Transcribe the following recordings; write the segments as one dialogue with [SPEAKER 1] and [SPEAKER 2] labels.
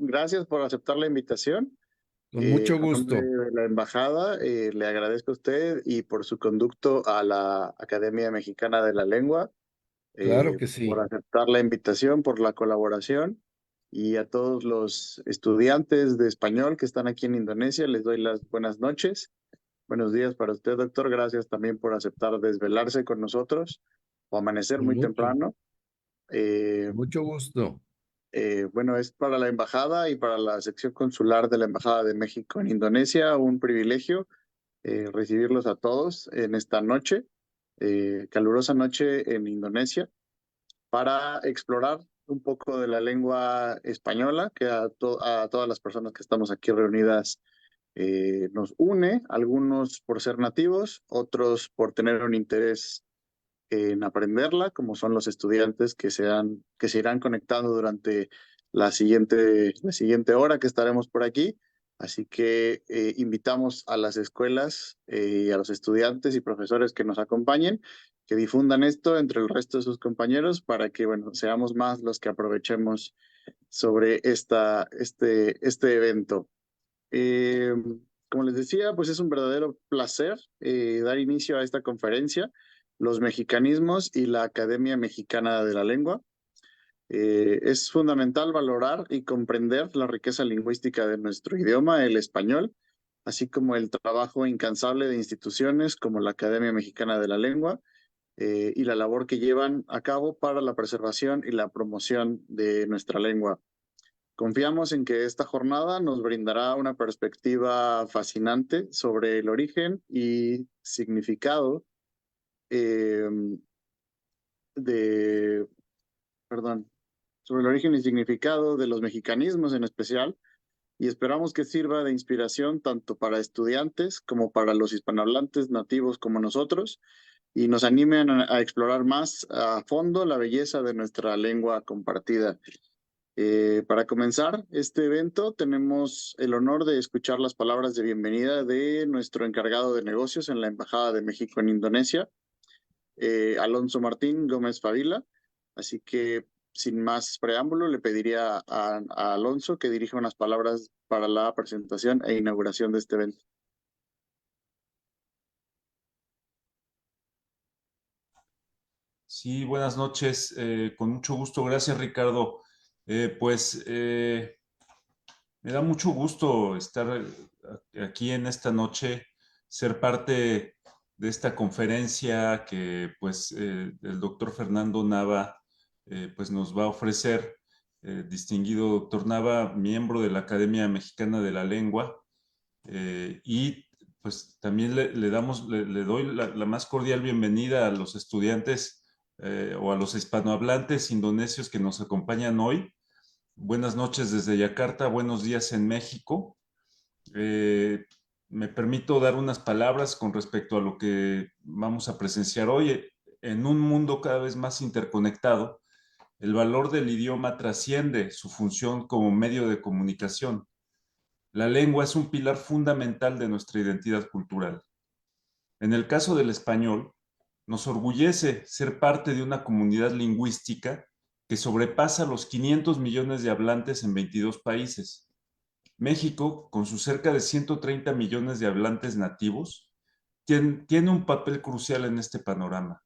[SPEAKER 1] Gracias por aceptar la invitación.
[SPEAKER 2] Con mucho
[SPEAKER 1] A nombre
[SPEAKER 2] gusto.
[SPEAKER 1] de la embajada, le agradezco a usted y por su conducto a la Academia Mexicana de la Lengua,
[SPEAKER 2] Claro que
[SPEAKER 1] por
[SPEAKER 2] sí.
[SPEAKER 1] aceptar la invitación, por la colaboración y a todos los estudiantes de español que están aquí en Indonesia, les doy las buenas noches. Buenos días para usted, doctor. Gracias también por aceptar desvelarse con nosotros o amanecer
[SPEAKER 2] Con
[SPEAKER 1] muy
[SPEAKER 2] mucho,
[SPEAKER 1] temprano. Eh,
[SPEAKER 2] mucho gusto.
[SPEAKER 1] Bueno, es para la embajada y para la sección consular de la Embajada de México en Indonesia un privilegio recibirlos a todos en esta noche, calurosa noche en Indonesia, para explorar un poco de la lengua española que a todas las personas que estamos aquí reunidas nos une, algunos por ser nativos, otros por tener un interés en aprenderla, como son los estudiantes que se irán conectando durante la siguiente hora que estaremos por aquí. Así que invitamos a las escuelas y a los estudiantes y profesores que nos acompañen, que difundan esto entre el resto de sus compañeros para que, bueno, seamos más los que aprovechemos sobre este evento. Eh, Como les decía, pues es un verdadero placer dar inicio a esta conferencia, los mexicanismos y la Academia Mexicana de la Lengua. Es fundamental valorar y comprender la riqueza lingüística de nuestro idioma, el español, así como el trabajo incansable de instituciones como la Academia Mexicana de la Lengua y la labor que llevan a cabo para la preservación y la promoción de nuestra lengua. Confiamos en que esta jornada nos brindará una perspectiva fascinante sobre el origen y significado eh, de, perdón, sobre el origen y significado de los mexicanismos en especial, y esperamos que sirva de inspiración tanto para estudiantes como para los hispanohablantes nativos como nosotros, y nos animen a explorar más a fondo la belleza de nuestra lengua compartida. Para comenzar este evento, tenemos el honor de escuchar las palabras de bienvenida de nuestro encargado de negocios en la Embajada de México en Indonesia, Alonso Martín Gómez Favila. Así que, sin más preámbulo, le pediría a Alonso que dirija unas palabras para la presentación e inauguración de este evento.
[SPEAKER 3] Sí, buenas noches. Con mucho gusto. Gracias, Ricardo. Me da mucho gusto estar aquí en esta noche, ser parte de esta conferencia que el doctor Fernando Nava pues nos va a ofrecer. Distinguido doctor Nava, miembro de la Academia Mexicana de la Lengua, y pues también le doy la más cordial bienvenida a los estudiantes o a los hispanohablantes indonesios que nos acompañan hoy. Buenas noches desde Yakarta, buenos días en México. Eh, Me permito dar unas palabras con respecto a lo que vamos a presenciar hoy. En un mundo cada vez más interconectado, el valor del idioma trasciende su función como medio de comunicación. La lengua es un pilar fundamental de nuestra identidad cultural. En el caso del español, nos orgullece ser parte de una comunidad lingüística que sobrepasa los 500 millones de hablantes en 22 países. México, con sus cerca de 130 millones de hablantes nativos, tiene un papel crucial en este panorama.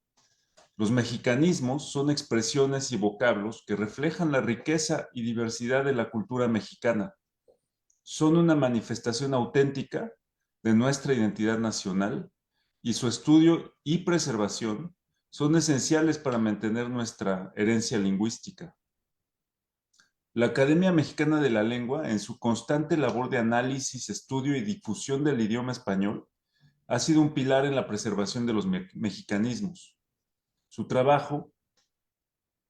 [SPEAKER 3] Los mexicanismos son expresiones y vocablos que reflejan la riqueza y diversidad de la cultura mexicana. Son una manifestación auténtica de nuestra identidad nacional y su estudio y preservación son esenciales para mantener nuestra herencia lingüística. La Academia Mexicana de la Lengua, en su constante labor de análisis, estudio y difusión del idioma español, ha sido un pilar en la preservación de los mexicanismos. Su trabajo,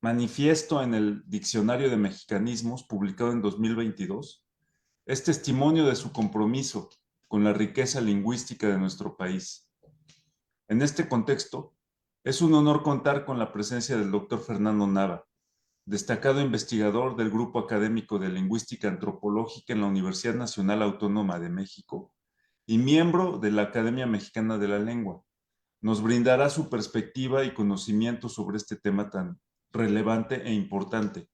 [SPEAKER 3] manifiesto en el Diccionario de Mexicanismos, publicado en 2022, es testimonio de su compromiso con la riqueza lingüística de nuestro país. En este contexto, es un honor contar con la presencia del doctor Fernando Nava, destacado investigador del Grupo Académico de Lingüística Antropológica en la Universidad Nacional Autónoma de México y miembro de la Academia Mexicana de la Lengua. Nos brindará su perspectiva y conocimiento sobre este tema tan relevante e importante.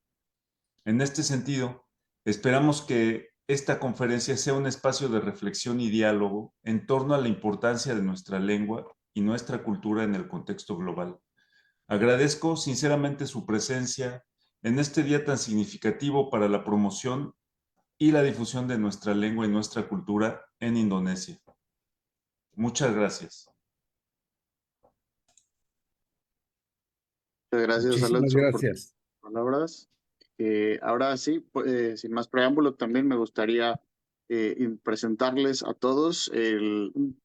[SPEAKER 3] En este sentido, Esperamos que esta conferencia sea un espacio de reflexión y diálogo en torno a la importancia de nuestra lengua y nuestra cultura en el contexto global. Agradezco sinceramente su presencia en este día tan significativo para la promoción y la difusión de nuestra lengua y nuestra cultura en Indonesia. Muchas gracias.
[SPEAKER 1] Muchas gracias,
[SPEAKER 2] Muchísimas
[SPEAKER 1] Alonso, por
[SPEAKER 2] gracias.
[SPEAKER 1] tus palabras. Ahora sí, sin más preámbulo, también me gustaría presentarles a todos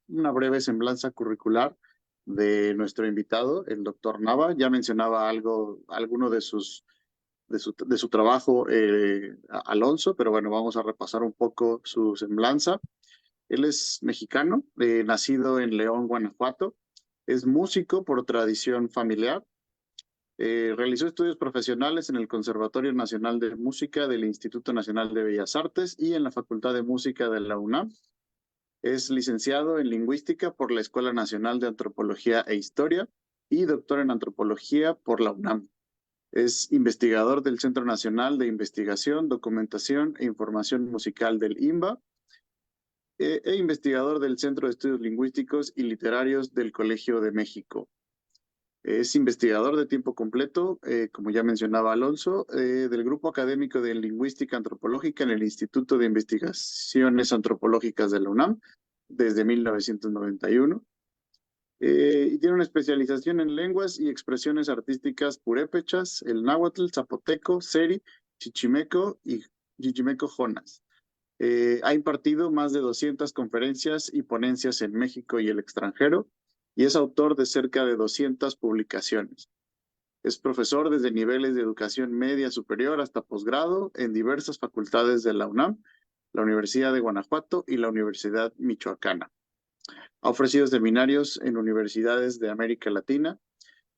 [SPEAKER 1] una breve semblanza curricular de nuestro invitado, el doctor Nava. Ya mencionaba alguno de su trabajo, Alonso, pero bueno, vamos a repasar un poco su semblanza. Él es mexicano, nacido en León, Guanajuato. Es músico por tradición familiar. Realizó estudios profesionales en el Conservatorio Nacional de Música del Instituto Nacional de Bellas Artes y en la Facultad de Música de la UNAM. Es licenciado en Lingüística por la Escuela Nacional de Antropología e Historia y doctor en Antropología por la UNAM. Es investigador del Centro Nacional de Investigación, Documentación e Información Musical del INBA e investigador del Centro de Estudios Lingüísticos y Literarios del Colegio de México. Es investigador de tiempo completo, como ya mencionaba Alonso, del Grupo Académico de Lingüística Antropológica en el Instituto de Investigaciones Antropológicas de la UNAM desde 1991. Y tiene una especialización en lenguas y expresiones artísticas purépechas, el náhuatl, zapoteco, seri, chichimeco y chichimeco jonas. Ha impartido más de 200 conferencias y ponencias en México y el extranjero y es autor de cerca de 200 publicaciones. Es profesor desde niveles de educación media superior hasta posgrado en diversas facultades de la UNAM, la Universidad de Guanajuato y la Universidad Michoacana. Ha ofrecido seminarios en universidades de América Latina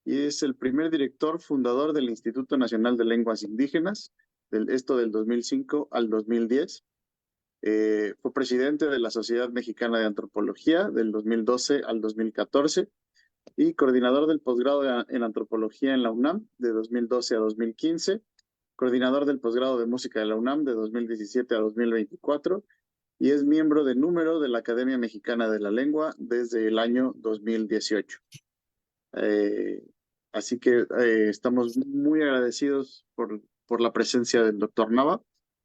[SPEAKER 1] y es el primer director fundador del Instituto Nacional de Lenguas Indígenas, esto del 2005 al 2010. Fue presidente de la Sociedad Mexicana de Antropología del 2012 al 2014 y coordinador del posgrado en Antropología en la UNAM de 2012 a 2015, coordinador del posgrado de Música de la UNAM de 2017 a 2024 y es miembro de número de la Academia Mexicana de la Lengua desde el año 2018. Así que estamos muy agradecidos por la presencia del doctor Nava.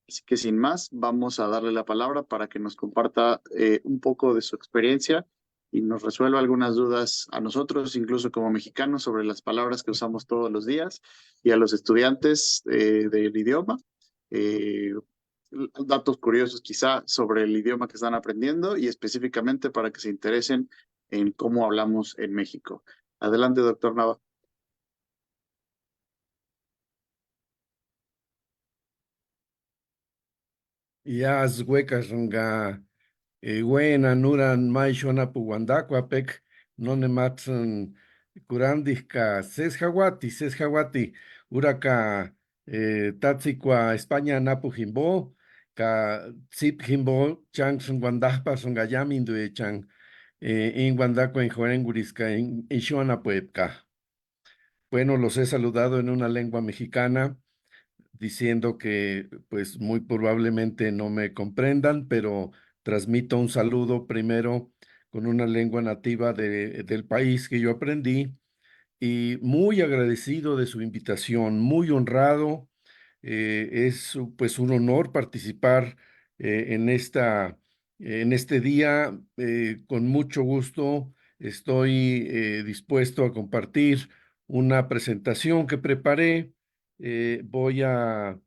[SPEAKER 1] Así que sin más, vamos a darle la palabra para que nos comparta un poco de su experiencia y nos resuelva algunas dudas a nosotros, incluso como mexicanos, sobre las palabras que usamos todos los días y a los estudiantes del idioma. Eh, Datos curiosos quizá sobre el idioma que están aprendiendo y específicamente para que se interesen en cómo hablamos en México. Adelante, doctor Nava.
[SPEAKER 2] Yas huecas nga wena nuran maishona puguandacuapec none matsun curandisca sesjawati uraka tatzicua España napu jimbo ka zip jimbo chang sun guandajpa sun gayamindu chang in guandacua en jorengurisca en puebca. Bueno, los he saludado en una lengua mexicana diciendo que pues muy probablemente no me comprendan, pero transmito un saludo primero con una lengua nativa del país que yo aprendí y muy agradecido de su invitación, muy honrado. Es pues un honor participar en este día. Con mucho gusto estoy dispuesto a compartir una presentación que preparé. Voy a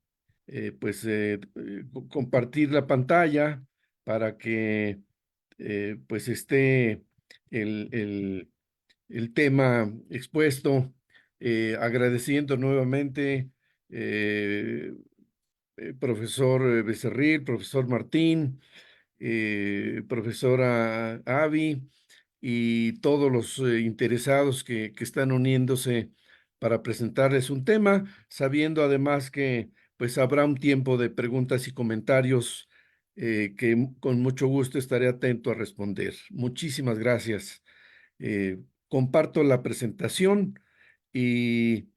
[SPEAKER 2] compartir la pantalla para que pues esté el, el el tema expuesto, agradeciendo nuevamente profesor Becerril, profesor Martín, profesora Avi y todos los interesados que están uniéndose para presentarles un tema, sabiendo además que pues habrá un tiempo de preguntas y comentarios que con mucho gusto estaré atento a responder. Muchísimas gracias. Comparto la presentación y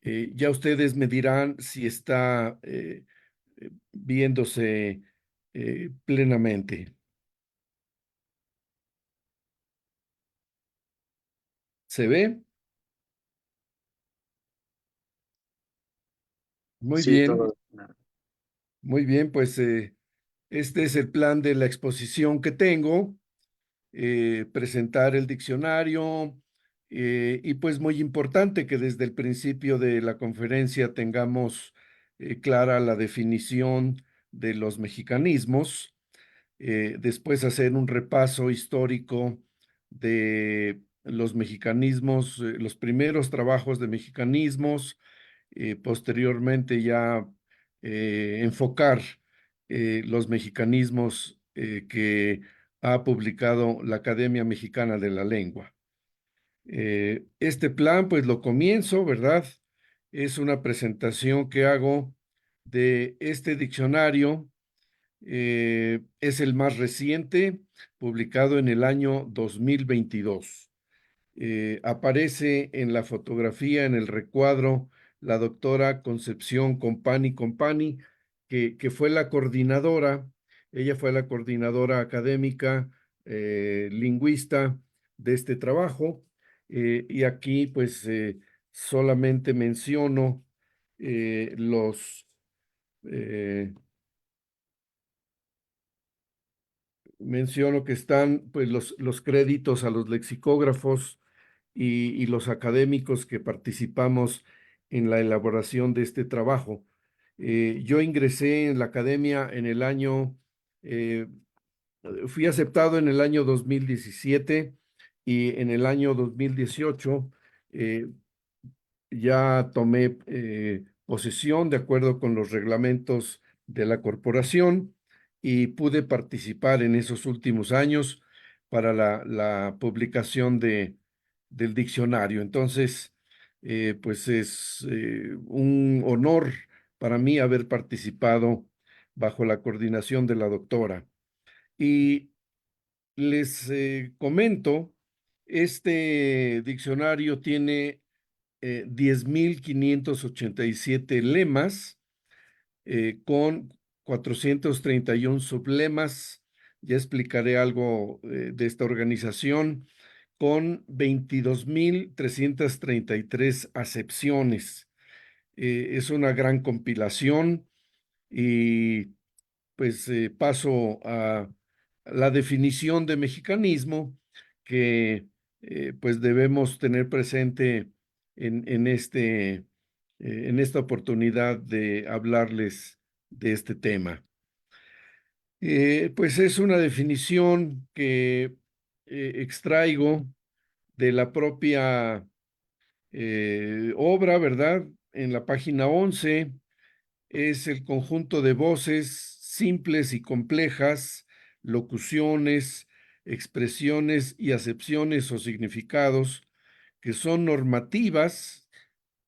[SPEAKER 2] ya ustedes me dirán si está viéndose plenamente. ¿Se ve? Muy
[SPEAKER 1] Sí,
[SPEAKER 2] bien,
[SPEAKER 1] todo.
[SPEAKER 2] muy bien, pues este es el plan de la exposición que tengo. Presentar el diccionario y pues muy importante que desde el principio de la conferencia tengamos clara la definición de los mexicanismos, después hacer un repaso histórico de los mexicanismos, los primeros trabajos de mexicanismos, posteriormente ya enfocar los mexicanismos que ha publicado la Academia Mexicana de la Lengua. Este plan, pues lo comienzo, ¿verdad? Es una presentación que hago de este diccionario. Es el más reciente, publicado en el año 2022. Aparece en la fotografía, en el recuadro, la doctora Concepción Compani, que fue la coordinadora, ella fue la coordinadora académica, lingüista de este trabajo. Y aquí pues solamente los... eh, menciono que están pues los créditos a los lexicógrafos y los académicos que participamos en la elaboración de este trabajo. Yo ingresé en la academia en el año, eh, fui aceptado en el año 2017 y en el año 2018 eh, ya tomé posesión de acuerdo con los reglamentos de la corporación y pude participar en esos últimos años para la publicación del diccionario. Entonces, pues es un honor para mí haber participado bajo la coordinación de la doctora. Y les comento, este diccionario tiene 10.587 lemas con 431 sublemas. Ya explicaré algo de esta organización, con 22.333 acepciones. Es una gran compilación y pues paso a la definición de mexicanismo que pues debemos tener presente en esta oportunidad de hablarles de este tema. Pues es una definición que extraigo de la propia obra, ¿verdad? En la página 11 es el conjunto de voces simples y complejas, locuciones, expresiones y acepciones o significados que son normativas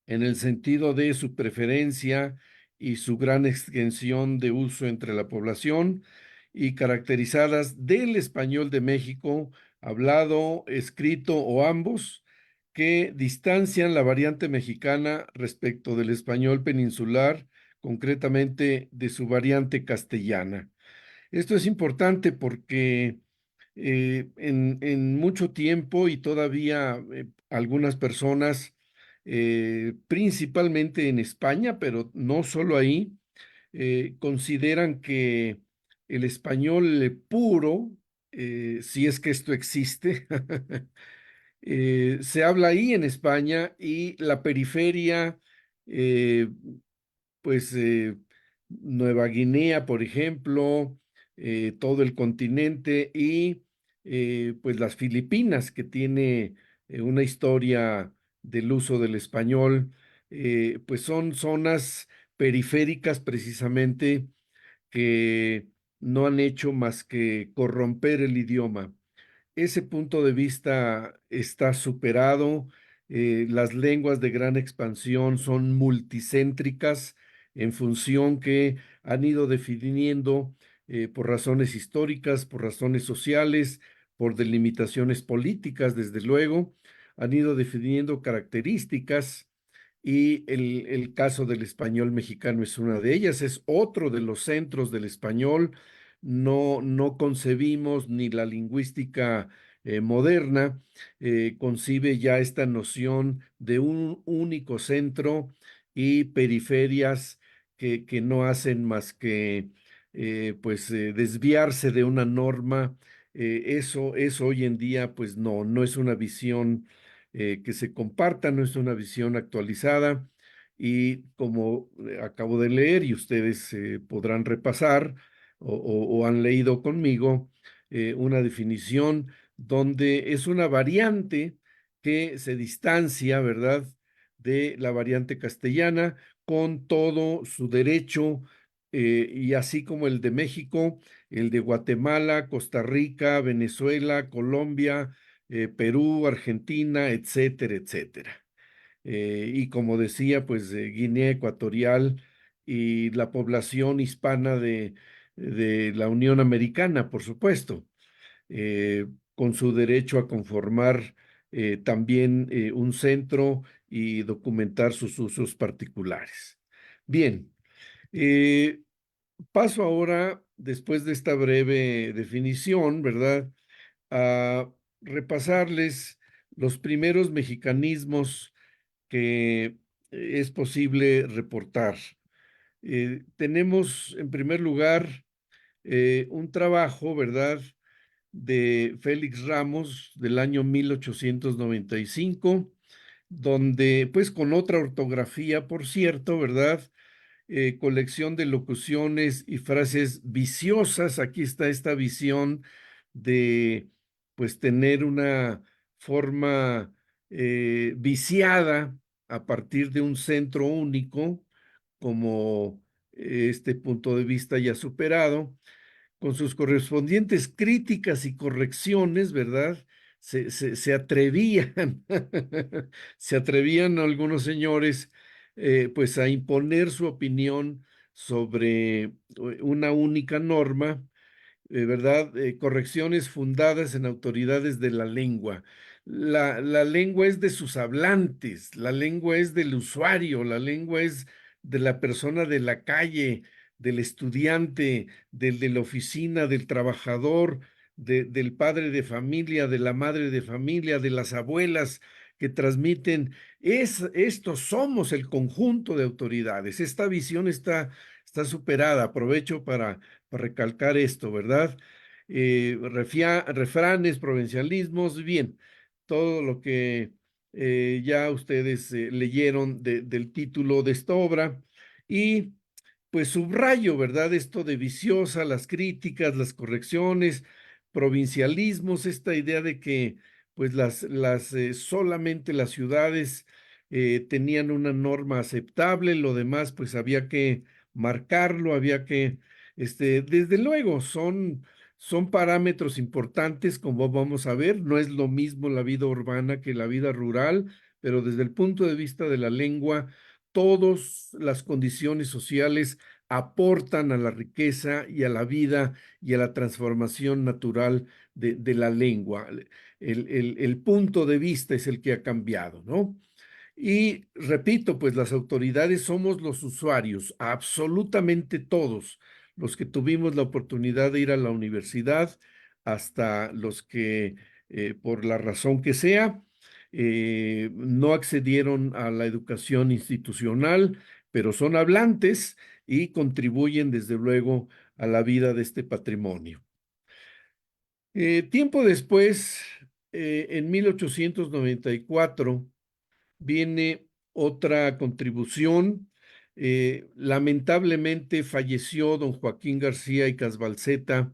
[SPEAKER 2] en el sentido de su preferencia y su gran extensión de uso entre la población y caracterizadas del español de México, hablado, escrito o ambos, que distancian la variante mexicana respecto del español peninsular, concretamente de su variante castellana. Esto es importante porque en mucho tiempo y todavía algunas personas, principalmente en España, pero no solo ahí, consideran que el español puro, si es que esto existe, se habla ahí en España y la periferia, eh, pues Nueva Guinea, por ejemplo, todo el continente y pues las Filipinas, que tiene una historia del uso del español, pues son zonas periféricas precisamente que no han hecho más que corromper el idioma. Ese punto de vista está superado. Las lenguas de gran expansión son multicéntricas en función que han ido definiendo por razones históricas, por razones sociales, por delimitaciones políticas, desde luego, han ido definiendo características y el caso del español mexicano es una de ellas, es otro de los centros del español. No concebimos ni la lingüística moderna concibe ya esta noción de un único centro y periferias que no hacen más que desviarse de una norma. Eso hoy en día pues no es una visión que se comparta, no es una visión actualizada. Y como acabo de leer y ustedes podrán repasar o han leído conmigo, una definición donde es una variante que se distancia, ¿verdad?, de la variante castellana con todo su derecho, y así como el de México, el de Guatemala, Costa Rica, Venezuela, Colombia, Perú, Argentina, etcétera, etcétera. Y como decía, pues Guinea Ecuatorial y la población hispana de la Unión Americana, por supuesto, con su derecho a conformar también un centro y documentar sus usos particulares. Bien, eh, paso ahora, después de esta breve definición, ¿verdad?, a repasarles los primeros mexicanismos que es posible reportar. Tenemos, en primer lugar, un trabajo, ¿verdad?, de Félix Ramos del año 1895, donde, pues con otra ortografía, por cierto, ¿verdad?, colección de locuciones y frases viciosas. Aquí está esta visión de, pues, tener una forma viciada a partir de un centro único, como este punto de vista ya superado con sus correspondientes críticas y correcciones, ¿verdad? Se atrevían, se atrevían algunos señores, pues a imponer su opinión sobre una única norma, ¿verdad? Correcciones fundadas en autoridades de la lengua. La lengua es de sus hablantes, la lengua es del usuario, la lengua es de la persona de la calle, del estudiante, del de la oficina, del trabajador, del padre de familia, de la madre de familia, de las abuelas que transmiten. Estos somos el conjunto de autoridades. Esta visión está superada. Aprovecho para recalcar esto, ¿verdad? Refranes, provincialismos, bien, todo lo que ya ustedes leyeron del título de esta obra. Y pues subrayo, ¿verdad? Esto de viciosa, las críticas, las correcciones, provincialismos, esta idea de que pues solamente las ciudades tenían una norma aceptable, lo demás pues había que marcarlo, había que desde luego, son parámetros importantes, como vamos a ver. No es lo mismo la vida urbana que la vida rural, pero desde el punto de vista de la lengua, todas las condiciones sociales aportan a la riqueza y a la vida y a la transformación natural de la lengua. El punto de vista es el que ha cambiado, ¿no? Y repito, pues las autoridades somos los usuarios, absolutamente todos los que tuvimos la oportunidad de ir a la universidad, hasta los que, por la razón que sea, no accedieron a la educación institucional, pero son hablantes y contribuyen desde luego a la vida de este patrimonio. Tiempo después, en 1894, viene otra contribución. Lamentablemente falleció don Joaquín García y Casbalceta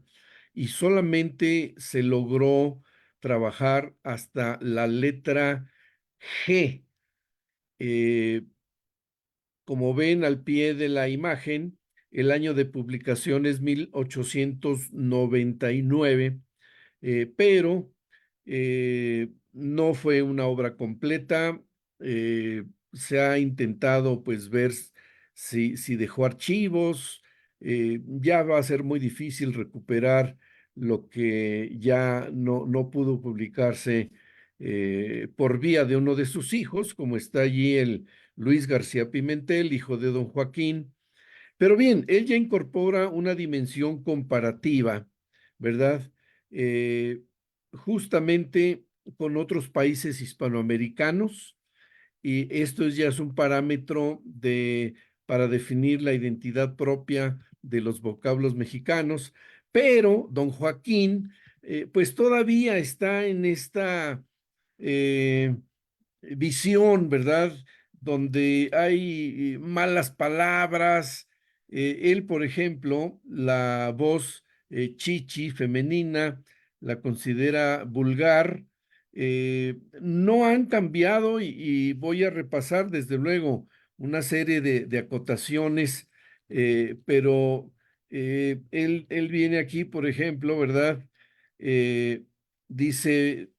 [SPEAKER 2] y solamente se logró trabajar hasta la letra G. Eh, Como ven al pie de la imagen, el año de publicación es 1899, pero no fue una obra completa. Se ha intentado pues ver si dejó archivos. Ya va a ser muy difícil recuperar lo que ya no pudo publicarse por vía de uno de sus hijos, como está allí Luis García Pimentel, hijo de don Joaquín. Pero bien, él ya incorpora una dimensión comparativa, ¿verdad? Justamente con otros países hispanoamericanos, y esto ya es un parámetro para definir la identidad propia de los vocablos mexicanos, pero don Joaquín, pues todavía está en esta eh, visión, ¿verdad? Donde hay malas palabras. Él, por ejemplo, la voz chichi femenina la considera vulgar. No han cambiado y voy a repasar desde luego una serie de acotaciones, pero él viene aquí, por ejemplo, ¿verdad? Dice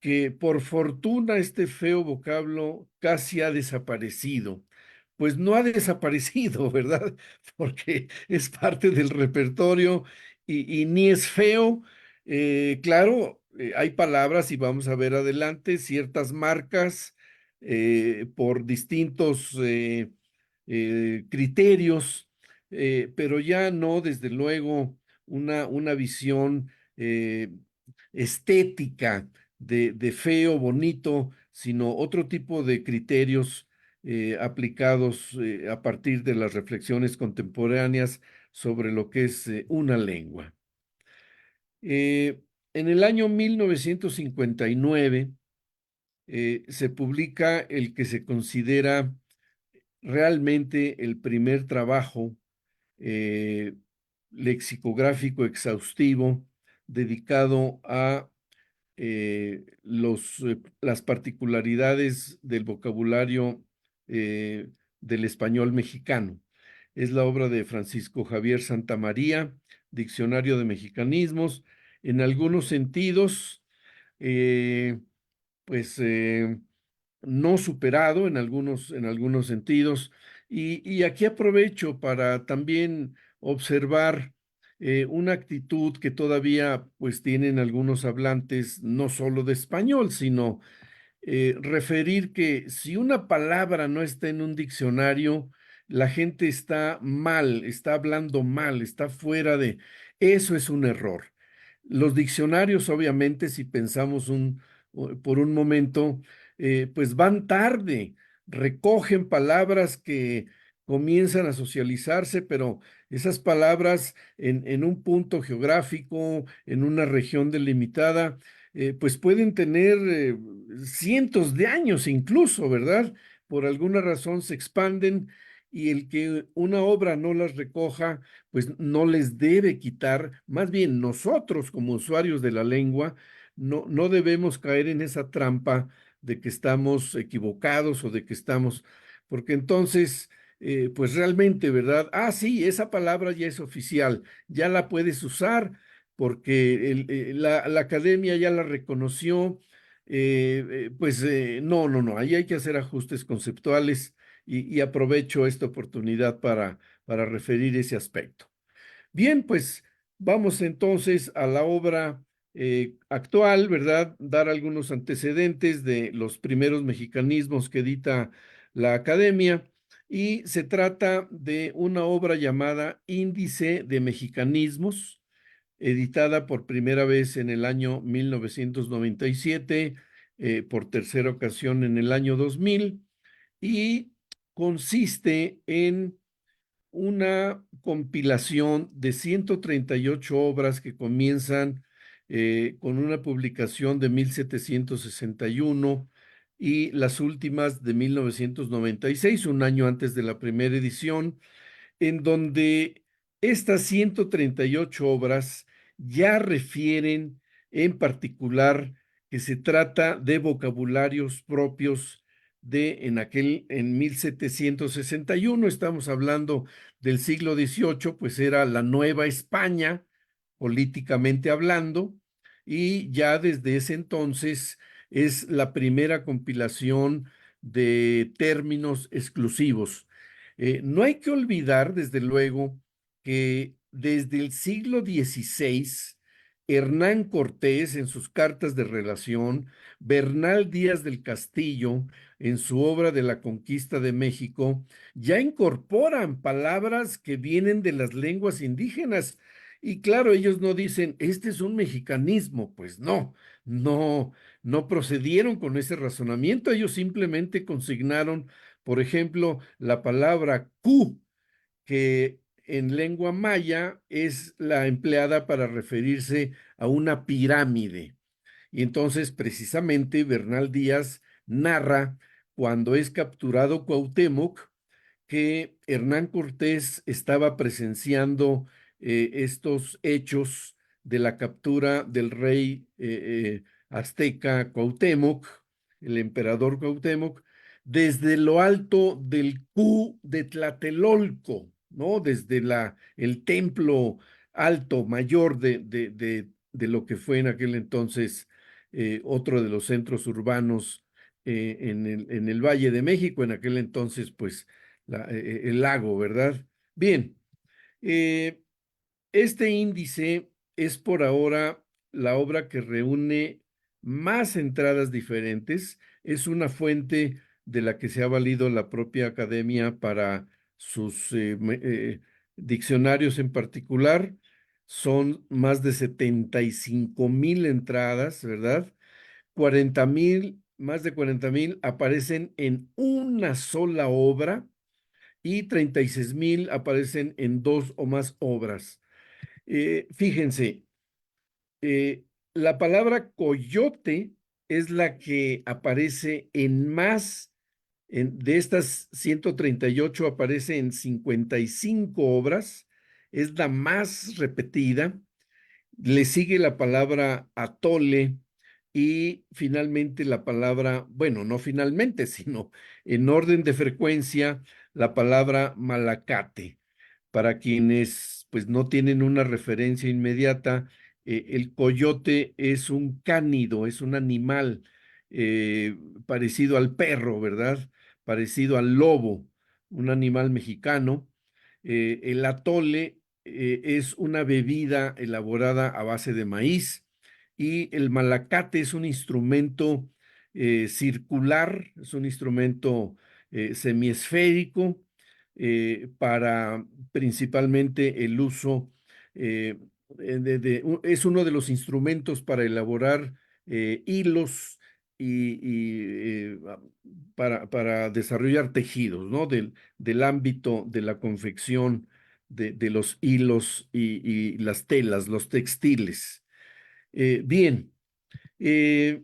[SPEAKER 2] que por fortuna este feo vocablo casi ha desaparecido. Pues no ha desaparecido, ¿verdad? Porque es parte del repertorio y ni es feo. Claro, hay palabras y vamos a ver adelante ciertas marcas por distintos criterios, pero ya no, desde luego, una visión estética de feo, bonito, sino otro tipo de criterios aplicados a partir de las reflexiones contemporáneas sobre lo que es una lengua. En el año 1959 se publica el que se considera realmente el primer trabajo eh, lexicográfico exhaustivo dedicado a las particularidades del vocabulario del español mexicano. Es la obra de Francisco Javier Santamaría, Diccionario de Mexicanismos. En algunos sentidos, eh, pues no superado en algunos sentidos. Y aquí aprovecho para también observar una actitud que todavía pues tienen algunos hablantes, no solo de español, sino referir que si una palabra no está en un diccionario, la gente está mal, está hablando mal, está fuera de... Eso es un error. Los diccionarios, obviamente, si pensamos por un momento, pues van tarde, recogen palabras que comienzan a socializarse, pero esas palabras en un punto geográfico, en una región delimitada, pues pueden tener cientos de años incluso, ¿verdad? Por alguna razón se expanden y el que una obra no las recoja, pues no les debe quitar, más bien nosotros como usuarios de la lengua, no debemos caer en esa trampa de que estamos equivocados o de que estamos, porque entonces, pues realmente, ¿verdad? Ah, sí, esa palabra ya es oficial, ya la puedes usar porque la academia ya la reconoció. Pues no, ahí hay que hacer ajustes conceptuales y aprovecho esta oportunidad para referir ese aspecto. Bien, pues vamos entonces a la obra actual, ¿verdad? Dar algunos antecedentes de los primeros mexicanismos que edita la Academia. Y se trata de una obra llamada Índice de Mexicanismos, editada por primera vez en el año 1997, por tercera ocasión en el año 2000, y consiste en una compilación de 138 obras que comienzan con una publicación de 1761 y las últimas de 1996, un año antes de la primera edición, en donde estas 138 obras ya refieren en particular que se trata de vocabularios propios en 1761, estamos hablando del siglo XVIII, pues era la Nueva España, políticamente hablando, y ya desde ese entonces es la primera compilación de términos exclusivos. No hay que olvidar, desde luego, que desde el siglo XVI Hernán Cortés en sus cartas de relación, Bernal Díaz del Castillo en su obra de la conquista de México, ya incorporan palabras que vienen de las lenguas indígenas. Y claro, ellos no dicen, este es un mexicanismo, pues no procedieron con ese razonamiento, ellos simplemente consignaron, por ejemplo, la palabra Q, que en lengua maya es la empleada para referirse a una pirámide. Y entonces, precisamente, Bernal Díaz narra cuando es capturado Cuauhtémoc que Hernán Cortés estaba presenciando estos hechos de la captura del rey azteca Cuauhtémoc, el emperador Cuauhtémoc, desde lo alto del Q de Tlatelolco, ¿no? Desde el templo alto, mayor de lo que fue en aquel entonces otro de los centros urbanos en el Valle de México, en aquel entonces, pues, el lago, ¿verdad? Bien, eh, este índice es por ahora la obra que reúne más entradas diferentes. Es una fuente de la que se ha valido la propia academia para sus diccionarios en particular. Son más de 75,000 entradas, ¿verdad? 40,000, más de 40,000 aparecen en una sola obra y 36,000 aparecen en dos o más obras. Fíjense, eh, la palabra coyote es la que aparece en más, de estas 138 aparece en 55 obras, es la más repetida. Le sigue la palabra atole y finalmente la palabra, bueno, no finalmente, sino en orden de frecuencia, la palabra malacate. Para quienes pues no tienen una referencia inmediata, el coyote es un cánido, es un animal eh, parecido al perro, ¿verdad? Parecido al lobo, un animal mexicano. El atole es una bebida elaborada a base de maíz y el malacate es un instrumento circular, es un instrumento semiesférico para principalmente el uso, es uno de los instrumentos para elaborar hilos y para desarrollar tejidos, ¿no? Del ámbito de la confección de los hilos y las telas, los textiles. Bien, eh,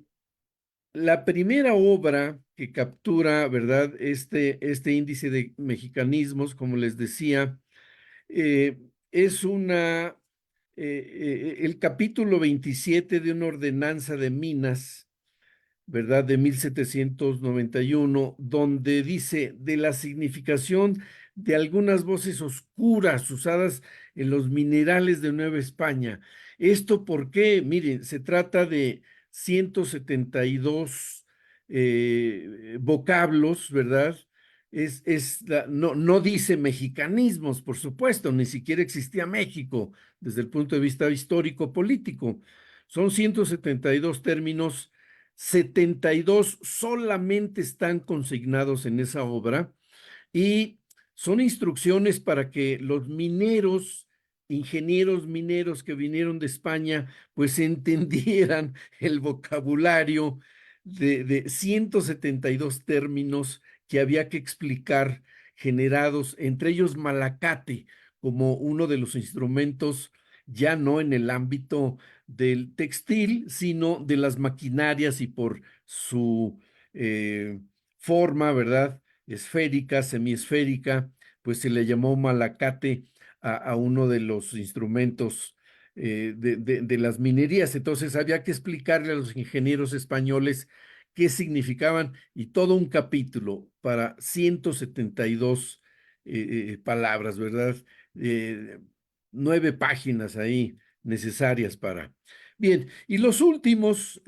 [SPEAKER 2] la primera obra que captura, ¿verdad? Este índice de mexicanismos, como les decía, eh, es el capítulo 27 de una ordenanza de Minas, ¿verdad? De 1791, donde dice de la significación de algunas voces oscuras usadas en los minerales de Nueva España. ¿Esto por qué? Miren, se trata de 172 vocablos, ¿verdad? No dice mexicanismos, por supuesto, ni siquiera existía México desde el punto de vista histórico-político. Son 172 términos, 72 solamente están consignados en esa obra y son instrucciones para que los mineros, ingenieros mineros que vinieron de España, pues entendieran el vocabulario de 172 términos que había que explicar, generados, entre ellos malacate, como uno de los instrumentos ya no en el ámbito del textil, sino de las maquinarias y por su forma, ¿verdad? Esférica, semiesférica, pues se le llamó malacate a uno de los instrumentos de las minerías. Entonces había que explicarle a los ingenieros españoles qué significaban y todo un capítulo para 172 palabras, ¿verdad? Eh, 9 páginas ahí necesarias para. Bien, y los últimos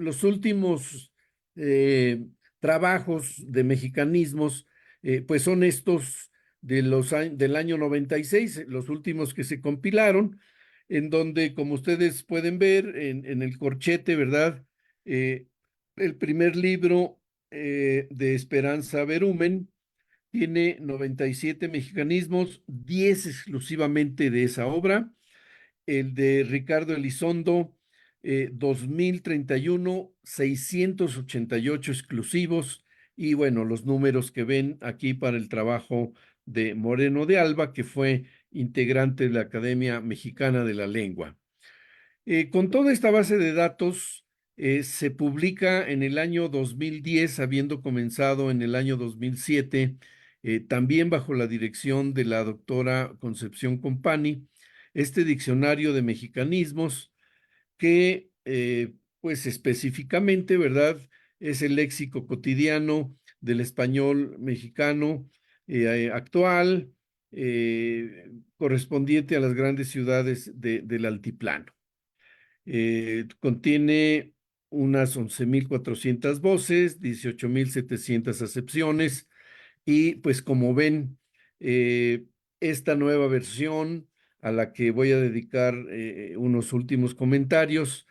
[SPEAKER 2] trabajos de mexicanismos, pues son estos del año 96, los últimos que se compilaron. en donde, como ustedes pueden ver en el corchete, ¿verdad? El primer libro de Esperanza Berumen tiene 97 mexicanismos, 10 exclusivamente de esa obra. El de Ricardo Elizondo, 2031, 688 exclusivos. Y bueno, los números que ven aquí para el trabajo de Moreno de Alba, que fue integrante de la Academia Mexicana de la Lengua. Con toda esta base de datos, se publica en el año 2010, habiendo comenzado en el año 2007, también bajo la dirección de la doctora Concepción Compani, este diccionario de mexicanismos que, pues específicamente, ¿verdad? Es el léxico cotidiano del español mexicano actual, correspondiente a las grandes ciudades del altiplano. Contiene unas 11.400 voces, 18.700 acepciones y pues como ven, esta nueva versión a la que voy a dedicar unos últimos comentarios,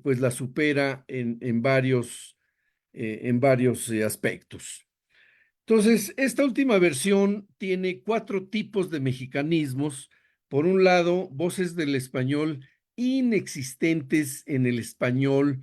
[SPEAKER 2] pues la supera en varios aspectos. Entonces, esta última versión tiene 4 tipos de mexicanismos. Por un lado, voces del español inexistentes en el español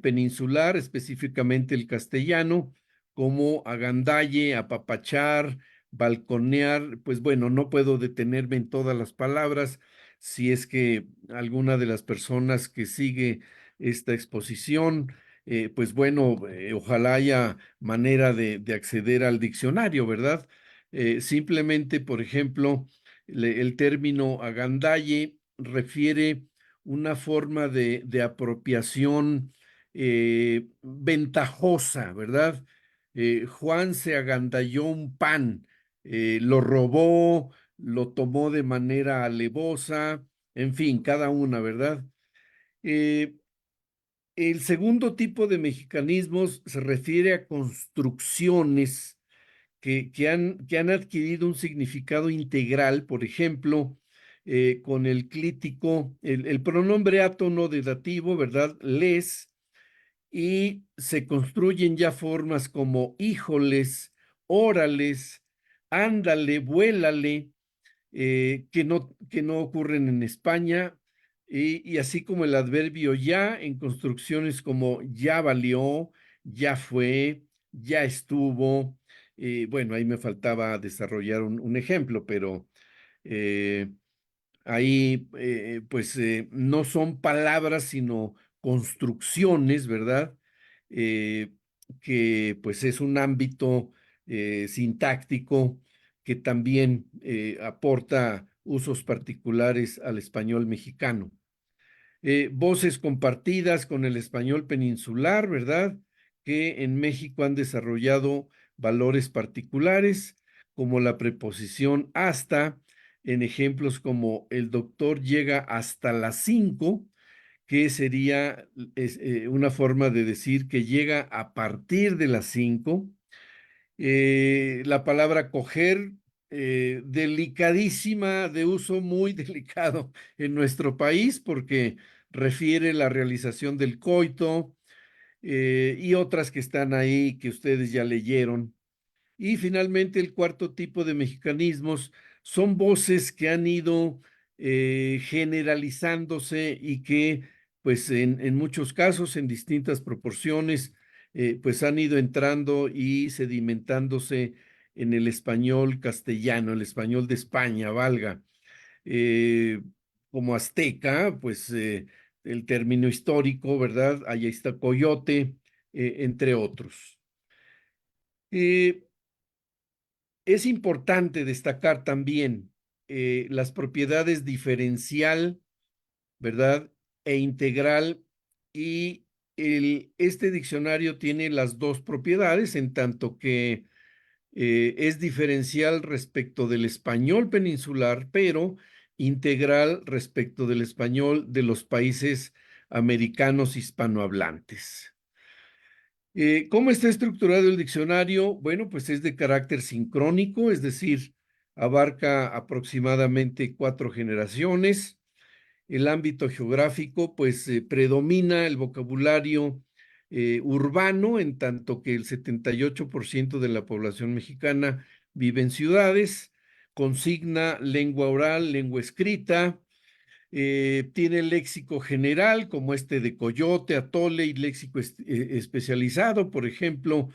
[SPEAKER 2] peninsular, específicamente el castellano, como agandalle, apapachar, balconear. Pues bueno, no puedo detenerme en todas las palabras. Si es que alguna de las personas que sigue esta exposición, pues bueno, ojalá haya manera de acceder al diccionario, ¿verdad? Simplemente, por ejemplo, el término agandalle refiere una forma de apropiación ventajosa, ¿verdad? Juan se agandalló un pan, lo robó, lo tomó de manera alevosa, en fin, cada una, ¿verdad? Eh, el segundo tipo de mexicanismos se refiere a construcciones que han adquirido un significado integral, por ejemplo, con el clítico, el pronombre átono de dativo, ¿verdad? Les, y se construyen ya formas como híjoles, órales, ándale, vuélale, que no ocurren en España, y así como el adverbio ya en construcciones como ya valió, ya fue, ya estuvo. Bueno, ahí me faltaba desarrollar un ejemplo, pero eh, ahí pues no son palabras, sino construcciones, ¿verdad? Eh, que pues es un ámbito sintáctico que también aporta usos particulares al español mexicano. Voces compartidas con el español peninsular, ¿verdad? Que en México han desarrollado valores particulares, como la preposición hasta, en ejemplos como el doctor llega hasta las 5, que sería una forma de decir que llega a partir de las 5. La palabra coger, delicadísima, de uso muy delicado en nuestro país, porque refiere la realización del coito, y otras que están ahí que ustedes ya leyeron. Y finalmente, el cuarto tipo de mexicanismos son voces que han ido generalizándose y que, pues en muchos casos, en distintas proporciones, pues han ido entrando y sedimentándose en el español castellano, el español de España, valga. Eh, Como azteca, pues el término histórico, ¿verdad? Ahí está coyote, entre otros. Eh, Es importante destacar también las propiedades diferencial, ¿verdad? E integral. Y este diccionario tiene las dos propiedades, en tanto que es diferencial respecto del español peninsular, pero integral respecto del español de los países americanos hispanohablantes. ¿Cómo está estructurado el diccionario? Bueno, pues es de carácter sincrónico, es decir, abarca aproximadamente 4 generaciones. el ámbito geográfico, pues predomina el vocabulario urbano, en tanto que el 78% de la población mexicana vive en ciudades, consigna lengua oral, lengua escrita, tiene léxico general como este de coyote, atole y léxico especializado, por ejemplo,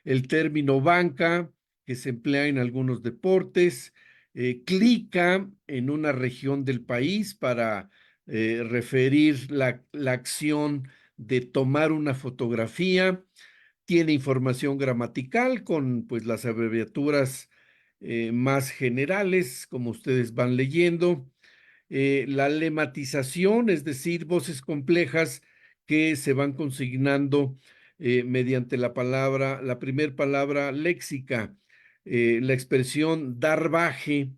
[SPEAKER 2] el término banca que se emplea en algunos deportes, clica en una región del país para referir la acción de tomar una fotografía, tiene información gramatical con pues las abreviaturas más generales, como ustedes van leyendo, la lematización, es decir, voces complejas que se van consignando mediante la primer palabra léxica. La expresión dar baje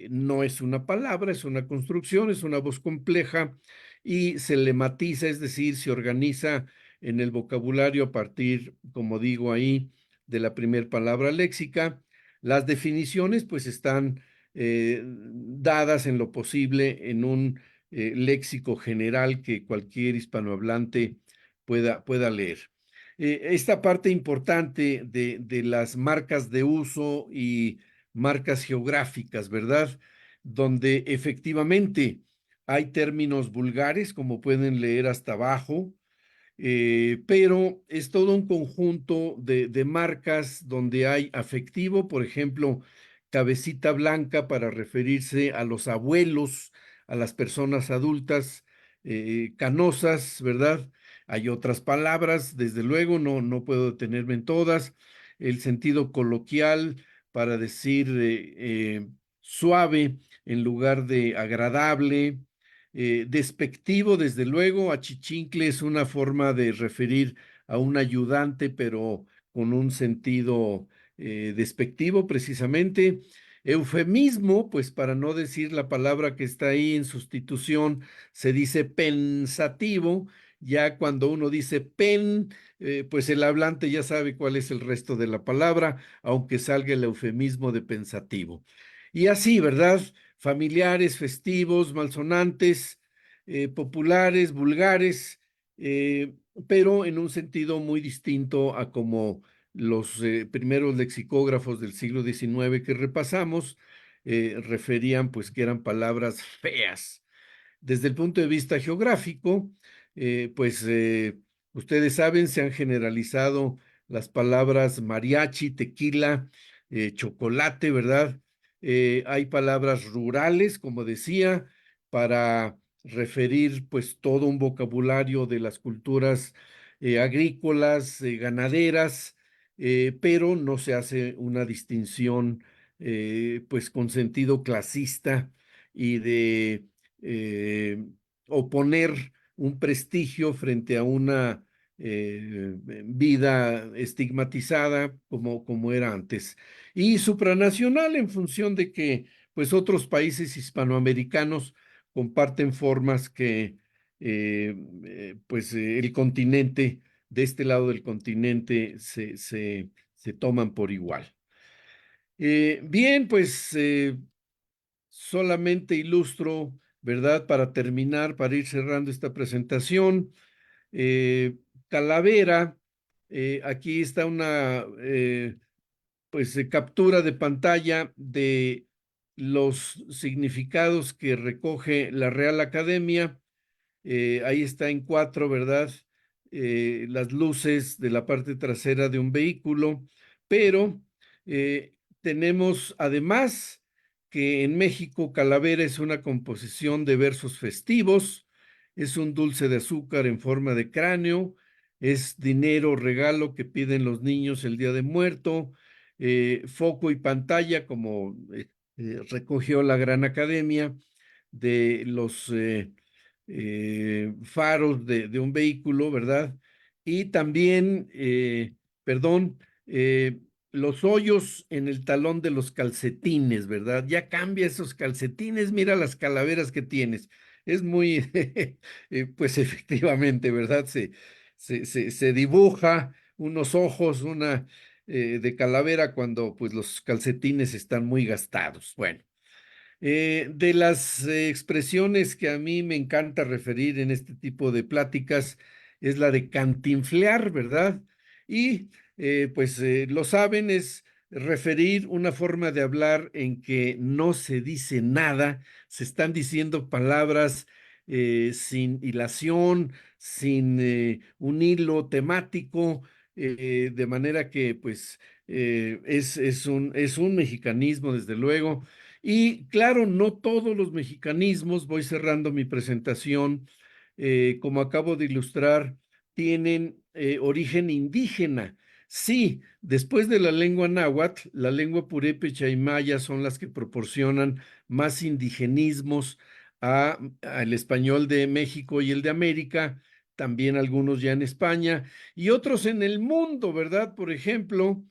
[SPEAKER 2] no es una palabra, es una construcción, es una voz compleja y se lematiza, es decir, se organiza en el vocabulario a partir, como digo ahí, de la primer palabra léxica. Las definiciones pues están dadas en lo posible en un léxico general que cualquier hispanohablante pueda leer. Esta parte importante de las marcas de uso y marcas geográficas, ¿verdad? Donde efectivamente hay términos vulgares, como pueden leer hasta abajo, pero es todo un conjunto de marcas donde hay afectivo, por ejemplo, cabecita blanca para referirse a los abuelos, a las personas adultas canosas, ¿verdad? Hay otras palabras, desde luego, no puedo detenerme en todas. El sentido coloquial para decir suave en lugar de agradable, despectivo, desde luego, achichincle es una forma de referir a un ayudante, pero con un sentido despectivo precisamente. Eufemismo, pues para no decir la palabra que está ahí en sustitución, se dice pensativo. Ya cuando uno dice pues el hablante ya sabe cuál es el resto de la palabra, aunque salga el eufemismo de pensativo. Y así, ¿verdad? Familiares, festivos, malsonantes, populares, vulgares, eh, pero en un sentido muy distinto a como los primeros lexicógrafos del siglo XIX que repasamos referían pues que eran palabras feas. Desde el punto de vista geográfico, pues ustedes saben, se han generalizado las palabras mariachi, tequila, chocolate, ¿verdad? Hay palabras rurales, como decía, para referir pues todo un vocabulario de las culturas agrícolas, ganaderas, pero no se hace una distinción pues con sentido clasista y de eh, oponer un prestigio frente a una vida estigmatizada como era antes. Y supranacional en función de que pues otros países hispanoamericanos comparten formas que el continente, de este lado del continente, se toman por igual. Bien, pues solamente ilustro, ¿verdad? Para terminar, para ir cerrando esta presentación, calavera, aquí está una captura de pantalla de los significados que recoge la Real Academia. Ahí está en cuatro, ¿verdad? Las luces de la parte trasera de un vehículo, pero tenemos además que en México calavera es una composición de versos festivos, es un dulce de azúcar en forma de cráneo, es dinero, regalo que piden los niños el Día de Muerto, foco y pantalla, como recogió la Gran Academia, de los faros de un vehículo, ¿verdad? Y también, perdón, los hoyos en el talón de los calcetines, ¿verdad? Ya cambia esos calcetines, mira las calaveras que tienes. Es muy, pues efectivamente, ¿verdad? Se dibuja unos ojos, una de calavera cuando pues los calcetines están muy gastados. Bueno. De las expresiones que a mí me encanta referir en este tipo de pláticas es la de cantinflear, ¿verdad? Y lo saben, es referir una forma de hablar en que no se dice nada, se están diciendo palabras sin hilación, sin un hilo temático, de manera que es un mexicanismo, desde luego. Y claro, no todos los mexicanismos, voy cerrando mi presentación, como acabo de ilustrar, tienen origen indígena. Sí, después de la lengua náhuatl, la lengua purépecha y maya son las que proporcionan más indigenismos al español de México y el de América, también algunos ya en España y otros en el mundo, ¿verdad? Por ejemplo,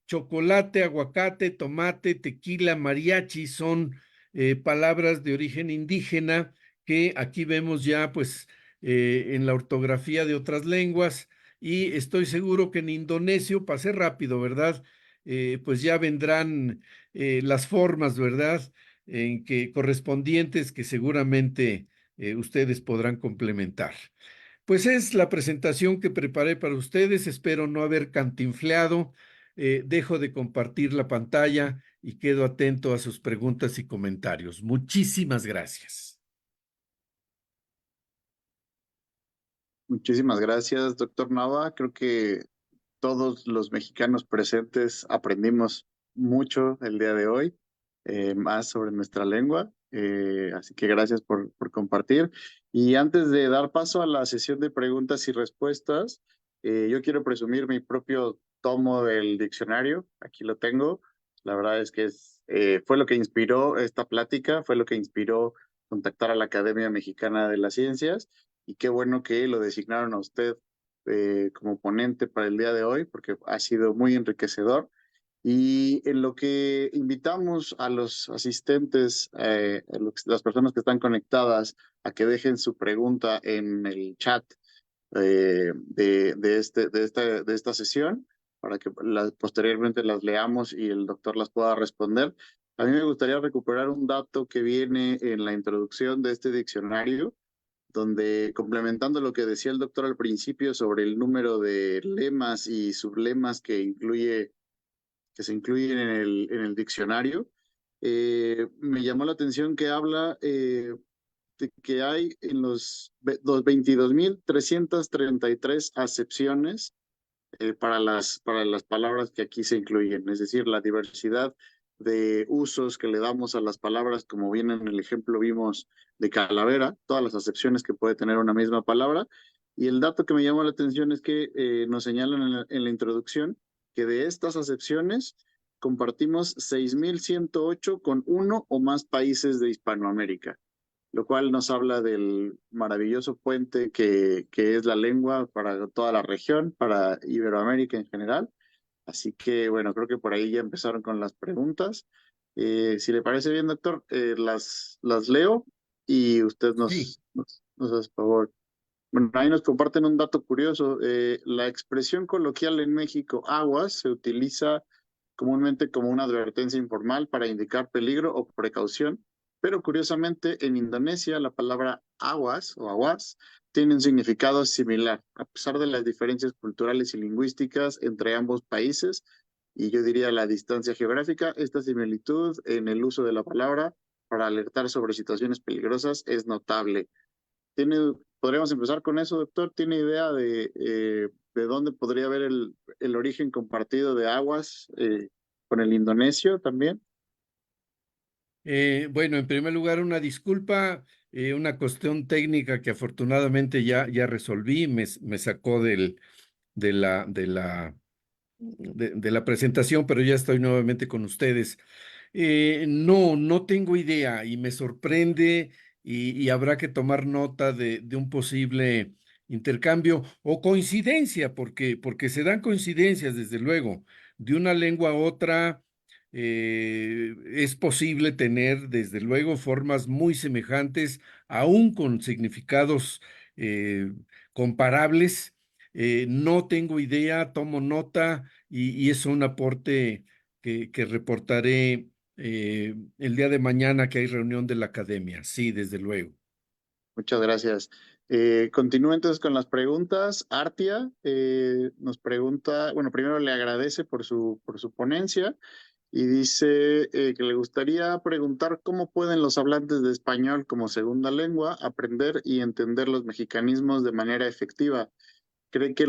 [SPEAKER 2] chocolate, aguacate, tomate, tequila, mariachi son palabras de origen indígena que aquí vemos ya en la ortografía de otras lenguas y estoy seguro que en indonesio, pasé rápido, ¿verdad? Pues ya vendrán las formas, ¿verdad? En que correspondientes que seguramente ustedes podrán complementar. Pues es la presentación que preparé para ustedes. Espero no haber cantinfleado. Dejo de compartir la pantalla y quedo atento a sus preguntas y comentarios. Muchísimas gracias.
[SPEAKER 1] Muchísimas gracias, doctor Nava. Creo que todos los mexicanos presentes aprendimos mucho el día de hoy, más sobre nuestra lengua. Así que gracias por compartir. Y antes de dar paso a la sesión de preguntas y respuestas, yo quiero presumir mi propio tomo del diccionario. Aquí lo tengo. La verdad es que fue lo que inspiró esta plática, fue lo que inspiró contactar a la Academia Mexicana de las Ciencias. Y qué bueno que lo designaron a usted como ponente para el día de hoy, porque ha sido muy enriquecedor. Y en lo que invitamos a los asistentes, las personas que están conectadas, a que dejen su pregunta en el chat de esta sesión, para que posteriormente las leamos y el doctor las pueda responder. A mí me gustaría recuperar un dato que viene en la introducción de este diccionario, donde complementando lo que decía el doctor al principio sobre el número de lemas y sublemas que se incluyen en el diccionario, me llamó la atención que habla de que hay en los 22.333 acepciones para las palabras que aquí se incluyen, es decir, la diversidad de usos que le damos a las palabras, como bien en el ejemplo vimos de calavera, todas las acepciones que puede tener una misma palabra. Y el dato que me llamó la atención es que nos señalan en la introducción que de estas acepciones compartimos 6.108 con uno o más países de Hispanoamérica, lo cual nos habla del maravilloso puente que es la lengua para toda la región, para Iberoamérica en general. Así que, bueno, creo que por ahí ya empezaron con las preguntas. Si le parece bien, doctor, las leo y usted
[SPEAKER 2] Sí.
[SPEAKER 1] nos hace favor. Bueno, ahí nos comparten un dato curioso. La expresión coloquial en México, aguas, se utiliza comúnmente como una advertencia informal para indicar peligro o precaución, pero curiosamente en Indonesia la palabra aguas o aguas tiene un significado similar, a pesar de las diferencias culturales y lingüísticas entre ambos países, y yo diría la distancia geográfica, esta similitud en el uso de la palabra para alertar sobre situaciones peligrosas es notable. Podríamos empezar con eso, doctor. ¿Tiene idea de dónde podría haber el origen compartido de aguas con el indonesio también?
[SPEAKER 2] Bueno, en primer lugar, una disculpa, una cuestión técnica que afortunadamente ya resolví, me sacó de de la presentación, pero ya estoy nuevamente con ustedes. No tengo idea y me sorprende y habrá que tomar nota de un posible intercambio o coincidencia, porque se dan coincidencias, desde luego, de una lengua a otra. Es posible tener, desde luego, formas muy semejantes, aún con significados eh, comparables. No tengo idea, tomo nota y es un aporte que reportaré el día de mañana que hay reunión de la academia. Sí, desde luego.
[SPEAKER 1] Muchas gracias. Continúo entonces con las preguntas. Artia nos pregunta, bueno, primero le agradece por su ponencia y dice que le gustaría preguntar cómo pueden los hablantes de español como segunda lengua aprender y entender los mexicanismos de manera efectiva. ¿Cree que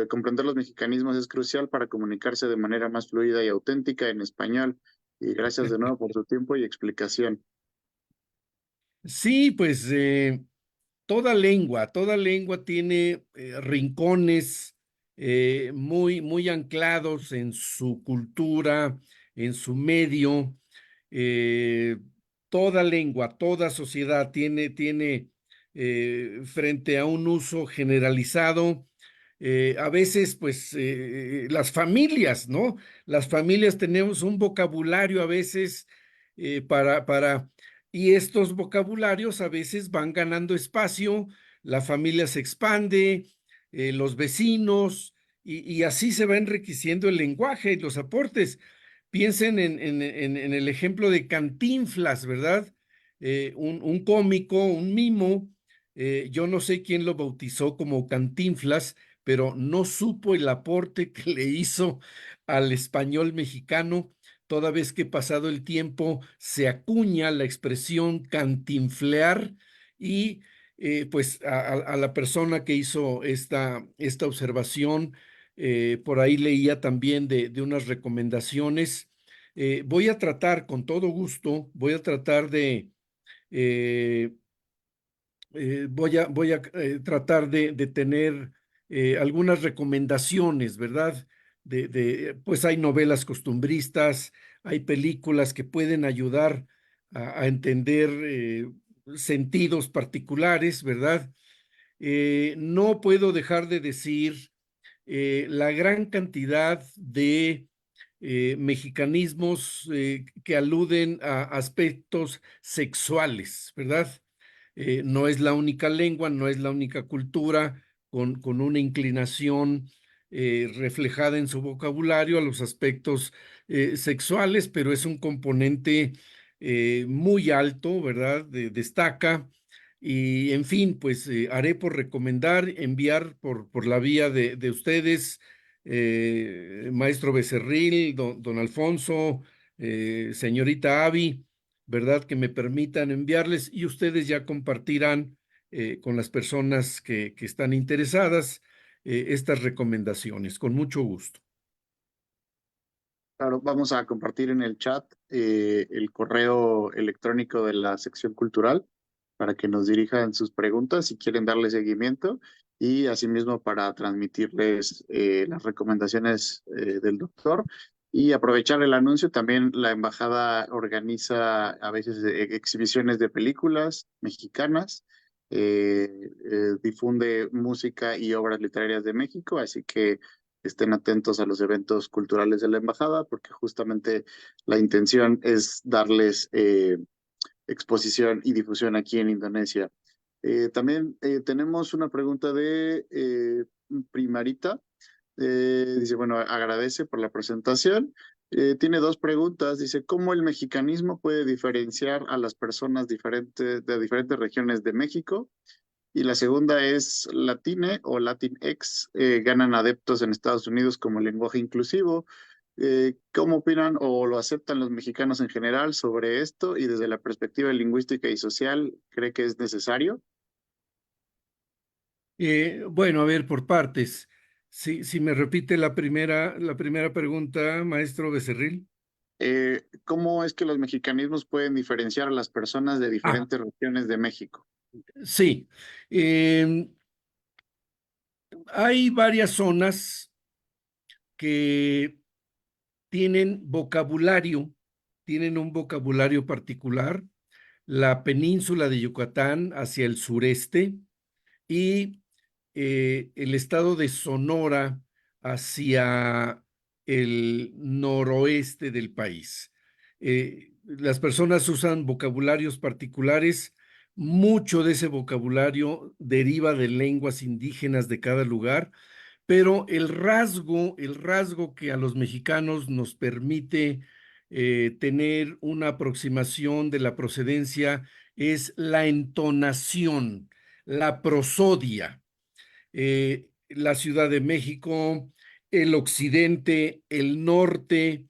[SPEAKER 1] comprender los mexicanismos es crucial para comunicarse de manera más fluida y auténtica en español? Y gracias de nuevo por su tiempo y explicación.
[SPEAKER 2] Sí, pues toda lengua tiene rincones muy anclados en su cultura, en su medio. eh, Toda lengua, toda sociedad tiene frente a un uso generalizado. A veces, pues, las familias, ¿no? Las familias tenemos un vocabulario a veces para y estos vocabularios a veces van ganando espacio, la familia se expande, los vecinos, y así se va enriqueciendo el lenguaje y los aportes. Piensen en el ejemplo de Cantinflas, ¿verdad? Un cómico, un mimo, yo no sé quién lo bautizó como Cantinflas, pero no supo el aporte que le hizo al español mexicano. Toda vez que pasado el tiempo se acuña la expresión cantinflear y pues a la persona que hizo esta observación, por ahí leía también de unas recomendaciones. Voy a tratar con todo gusto, voy a tratar eh, voy a tratar de tener algunas recomendaciones, ¿verdad? Pues hay novelas costumbristas, hay películas que pueden ayudar a entender sentidos particulares, ¿verdad? No puedo dejar de decir la gran cantidad de mexicanismos que aluden a aspectos sexuales, ¿verdad? No es la única lengua, no es la única cultura con una inclinación reflejada en su vocabulario a los aspectos sexuales, pero es un componente muy alto, ¿verdad? Destaca. Y en fin, pues haré por recomendar, enviar por la vía de ustedes, maestro Becerril, don Alfonso, señorita Avi, ¿verdad? Que me permitan enviarles y ustedes ya compartirán con las personas que están interesadas estas recomendaciones, con mucho gusto.
[SPEAKER 1] Claro, vamos a compartir en el chat el correo electrónico de la sección cultural para que nos dirijan sus preguntas si quieren darle seguimiento y asimismo para transmitirles las recomendaciones del doctor y aprovechar el anuncio. También la embajada organiza a veces exhibiciones de películas mexicanas, difunde música y obras literarias de México, así que estén atentos a los eventos culturales de la embajada, porque justamente la intención es darles exposición y difusión aquí en Indonesia. También tenemos una pregunta de Primarita. Dice, bueno, agradece por la presentación. Tiene dos preguntas. Dice, ¿cómo el mexicanismo puede diferenciar a las personas de diferentes regiones de México? Y la segunda es Latine o Latinx, ganan adeptos en Estados Unidos como lenguaje inclusivo. ¿Cómo opinan o lo aceptan los mexicanos en general sobre esto? Y desde la perspectiva lingüística y social, ¿cree que es necesario?
[SPEAKER 2] Bueno, a ver, por partes. Si me repite la primera pregunta, maestro Becerril.
[SPEAKER 1] ¿Cómo es que los mexicanismos pueden diferenciar a las personas de
[SPEAKER 2] Ah,
[SPEAKER 1] diferentes regiones de México?
[SPEAKER 2] sí. Em, Hay varias zonas que tienen un vocabulario particular. La península de Yucatán hacia el sureste y el estado de Sonora hacia el noroeste del país. Las personas usan vocabularios particulares. Mucho de ese vocabulario deriva de lenguas indígenas de cada lugar, pero el rasgo que a los mexicanos nos permite tener una aproximación de la procedencia es la entonación, la prosodia. La Ciudad de México, el occidente, el norte,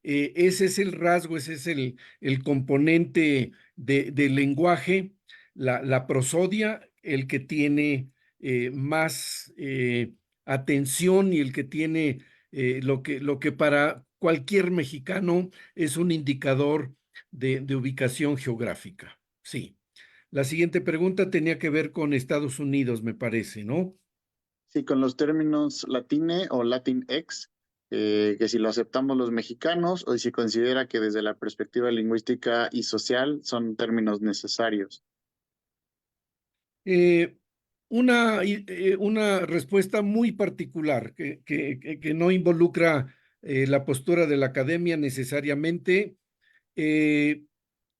[SPEAKER 2] ese es el rasgo, ese es el componente del lenguaje, la prosodia, el que tiene más atención y el que tiene lo que para cualquier mexicano es un indicador de ubicación geográfica. Sí. La siguiente pregunta tenía que ver con Estados Unidos, me parece, ¿no?
[SPEAKER 1] Sí, con los términos latine o latinx, que si lo aceptamos los mexicanos o si considera que desde la perspectiva lingüística y social son términos necesarios.
[SPEAKER 2] Eh, una respuesta muy particular que no involucra la postura de la academia necesariamente. Eh,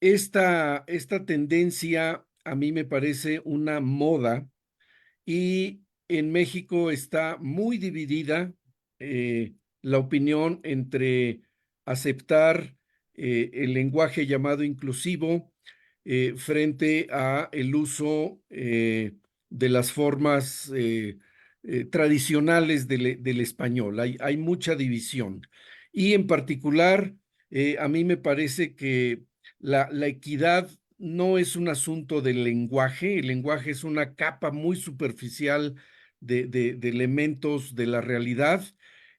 [SPEAKER 2] esta tendencia a mí me parece una moda y en México está muy dividida la opinión entre aceptar el lenguaje llamado inclusivo frente a el uso de las formas tradicionales del español. Hay mucha división. Y en particular, a mí me parece que la equidad no es un asunto del lenguaje, el lenguaje es una capa muy superficial de elementos de la realidad.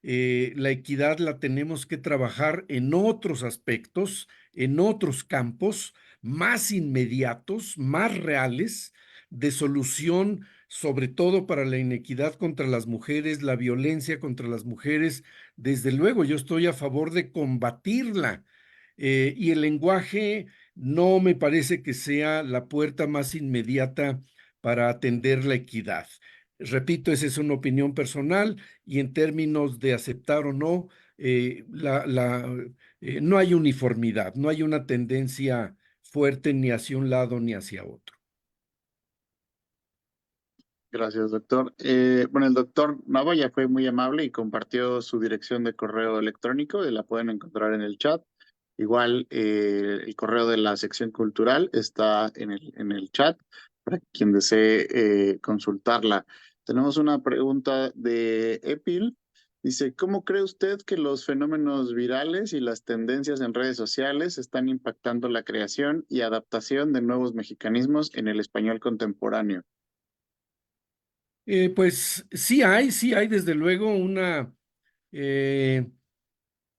[SPEAKER 2] La equidad la tenemos que trabajar en otros aspectos, en otros campos más inmediatos, más reales, de solución, sobre todo para la inequidad contra las mujeres, la violencia contra las mujeres. Desde luego, yo estoy a favor de combatirla. Y el lenguaje no me parece que sea la puerta más inmediata para atender la equidad. Repito, esa es una opinión personal y en términos de aceptar o no, no hay uniformidad, no hay una tendencia fuerte ni hacia un lado ni hacia otro.
[SPEAKER 1] Gracias, doctor. Bueno, el doctor Nava ya fue muy amable y compartió su dirección de correo electrónico y la pueden encontrar en el chat. Igual el correo de la sección cultural está en el chat para quien desee consultarla. Tenemos una pregunta de Epil. Dice, ¿cómo cree usted que los fenómenos virales y las tendencias en redes sociales están impactando la creación y adaptación de nuevos mexicanismos en el español contemporáneo?
[SPEAKER 2] Pues sí hay desde luego una eh,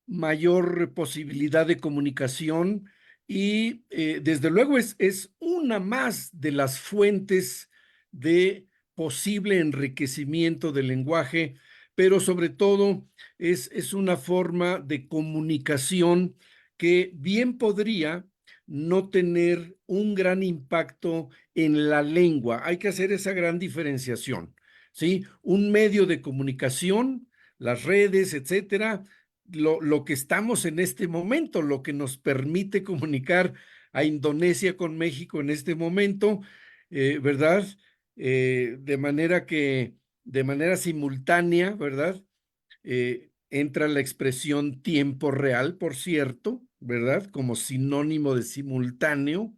[SPEAKER 2] mayor posibilidad de comunicación y desde luego es una más de las fuentes de posible enriquecimiento del lenguaje, pero sobre todo es una forma de comunicación que bien podría no tener un gran impacto en la lengua. Hay que hacer esa gran diferenciación, ¿sí? Un medio de comunicación, las redes, etcétera, lo que estamos en este momento, lo que nos permite comunicar a Indonesia con México en este momento, ¿verdad? De manera simultánea, ¿verdad? Entra la expresión tiempo real, por cierto, ¿verdad? Como sinónimo de simultáneo.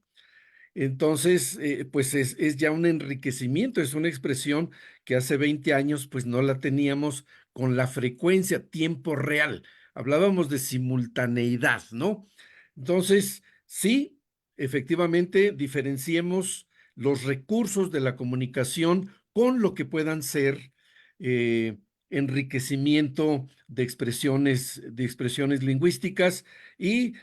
[SPEAKER 2] Entonces, pues es ya un enriquecimiento, es una expresión que hace 20 años pues no la teníamos con la frecuencia, tiempo real. Hablábamos de simultaneidad, ¿no? Entonces, sí, efectivamente, diferenciemos los recursos de la comunicación con lo que puedan ser eh, enriquecimiento de expresiones lingüísticas y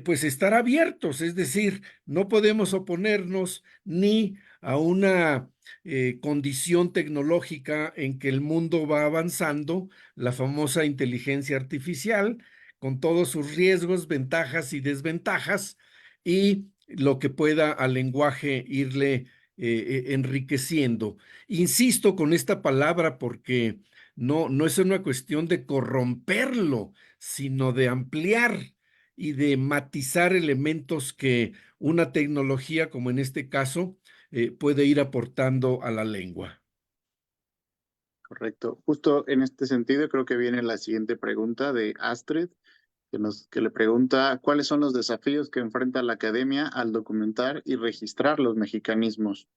[SPEAKER 2] pues estar abiertos, es decir, no podemos oponernos ni a una condición tecnológica en que el mundo va avanzando, la famosa inteligencia artificial, con todos sus riesgos, ventajas y desventajas, y lo que pueda al lenguaje irle enriqueciendo. Insisto con esta palabra porque no es una cuestión de corromperlo, sino de ampliar y de matizar elementos que una tecnología, como en este caso, puede ir aportando a la lengua.
[SPEAKER 1] Correcto. Justo en este sentido, creo que viene la siguiente pregunta de Astrid. que le pregunta cuáles son los desafíos que enfrenta la academia al documentar y registrar los mexicanismos.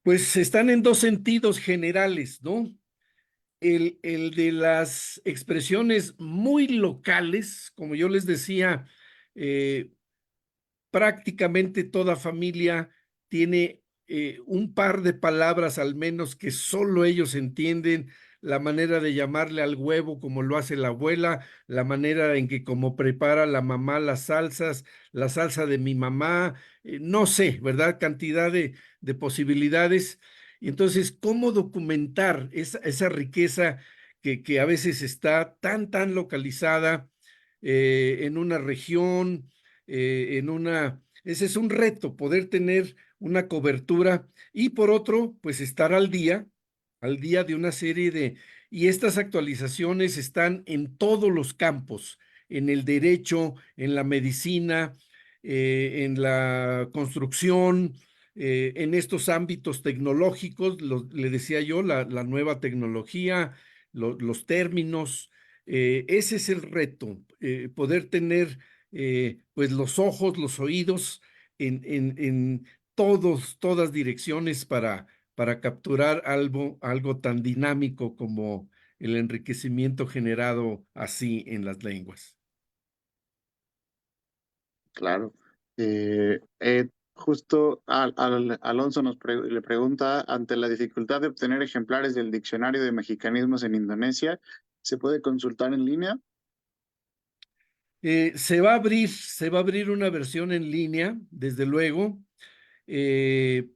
[SPEAKER 2] Pues están en dos sentidos generales, ¿no? El de las expresiones muy locales, como yo les decía, eh, prácticamente toda familia tiene un par de palabras al menos que solo ellos entienden, la manera de llamarle al huevo como lo hace la abuela, la manera en que como prepara la mamá las salsas, la salsa de mi mamá, no sé, ¿verdad? Cantidad de posibilidades. Y entonces, ¿cómo documentar esa riqueza que a veces está tan localizada en una región? Ese es un reto, poder tener una cobertura y por otro, pues estar al día de una serie y estas actualizaciones están en todos los campos, en el derecho, en la medicina, en la construcción, en estos ámbitos tecnológicos, le decía yo, la nueva tecnología, los términos, ese es el reto, poder tener pues los ojos, los oídos en todas direcciones para capturar algo tan dinámico como el enriquecimiento generado así en las lenguas.
[SPEAKER 1] Claro. Justo Alonso le pregunta, ante la dificultad de obtener ejemplares del diccionario de mexicanismos en Indonesia, ¿se puede consultar en línea?
[SPEAKER 2] Se va a abrir una versión en línea, desde luego. Eh,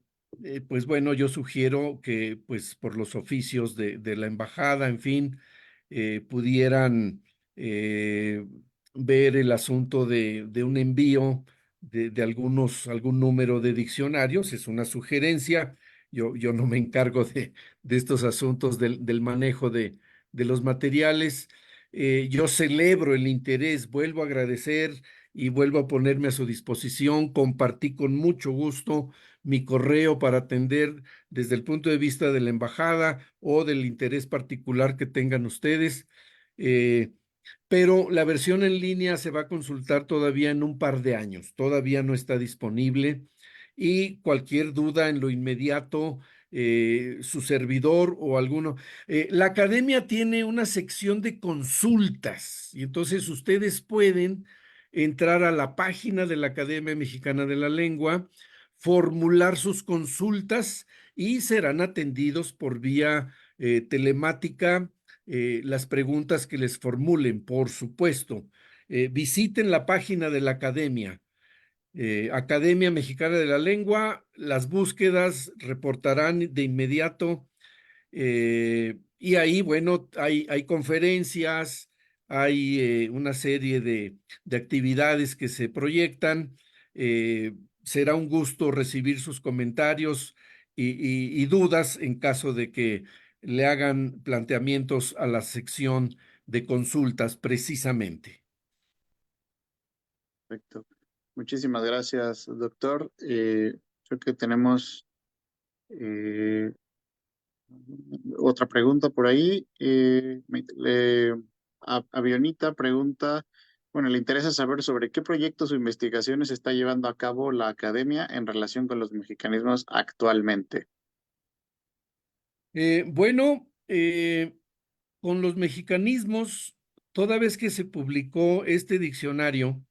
[SPEAKER 2] pues bueno, yo sugiero que pues por los oficios de la embajada, en fin, pudieran eh, ver el asunto de un envío de algún número de diccionarios. Es una sugerencia. Yo no me encargo de estos asuntos del manejo de los materiales. Yo celebro el interés, vuelvo a agradecer y vuelvo a ponerme a su disposición. Compartí con mucho gusto mi correo para atender desde el punto de vista de la embajada o del interés particular que tengan ustedes. Eh, pero la versión en línea se va a consultar todavía en un par de años, todavía no está disponible y cualquier duda en lo inmediato, su servidor o alguno. La academia tiene una sección de consultas y entonces ustedes pueden entrar a la página de la Academia Mexicana de la Lengua, formular sus consultas y serán atendidos por vía telemática las preguntas que les formulen, por supuesto. Visiten la página de la Academia, Academia Mexicana de la Lengua, las búsquedas reportarán de inmediato y ahí, bueno, hay conferencias, hay una serie de actividades que se proyectan. Será un gusto recibir sus comentarios y dudas en caso de que le hagan planteamientos a la sección de consultas precisamente.
[SPEAKER 1] Perfecto. Muchísimas gracias, doctor. Creo que tenemos eh, otra pregunta por ahí. Avionita pregunta, bueno, le interesa saber sobre qué proyectos o investigaciones está llevando a cabo la academia en relación con los mexicanismos actualmente.
[SPEAKER 2] Bueno, con los mexicanismos, toda vez que se publicó este diccionario,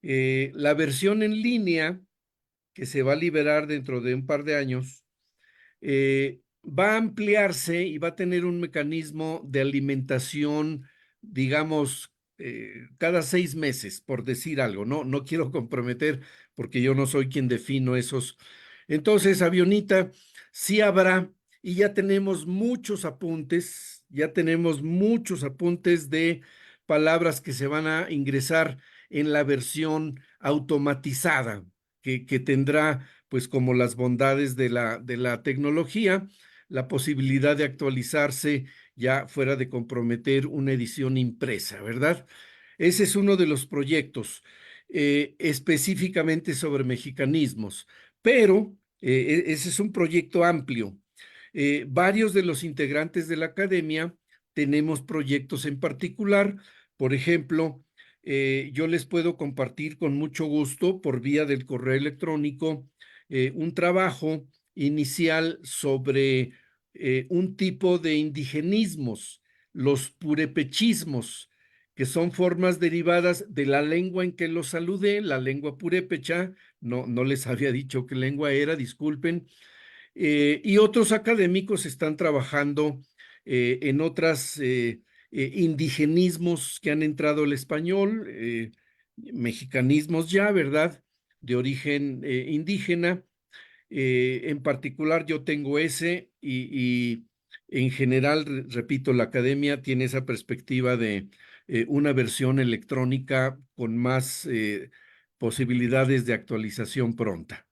[SPEAKER 2] la versión en línea, que se va a liberar dentro de un par de años, va a ampliarse y va a tener un mecanismo de alimentación, digamos, cada 6 meses, por decir algo. No quiero comprometer porque yo no soy quien defino esos. Entonces, Avionita, sí habrá y ya tenemos muchos apuntes de palabras que se van a ingresar en la versión automatizada que tendrá pues como las bondades de la tecnología, la posibilidad de actualizarse ya fuera de comprometer una edición impresa, ¿verdad? Ese es uno de los proyectos específicamente sobre mexicanismos, pero ese es un proyecto amplio. Varios de los integrantes de la academia tenemos proyectos en particular. Por ejemplo, yo les puedo compartir con mucho gusto por vía del correo electrónico un trabajo inicial sobre un tipo de indigenismos, los purépechismos, que son formas derivadas de la lengua en que los saludé, la lengua purépecha. No les había dicho qué lengua era, disculpen. Y otros académicos están trabajando en otras indigenismos que han entrado al español, mexicanismos ya, ¿verdad? De origen indígena. En particular, yo tengo ese y en general, repito, la academia tiene esa perspectiva de una versión electrónica con más posibilidades de actualización pronta.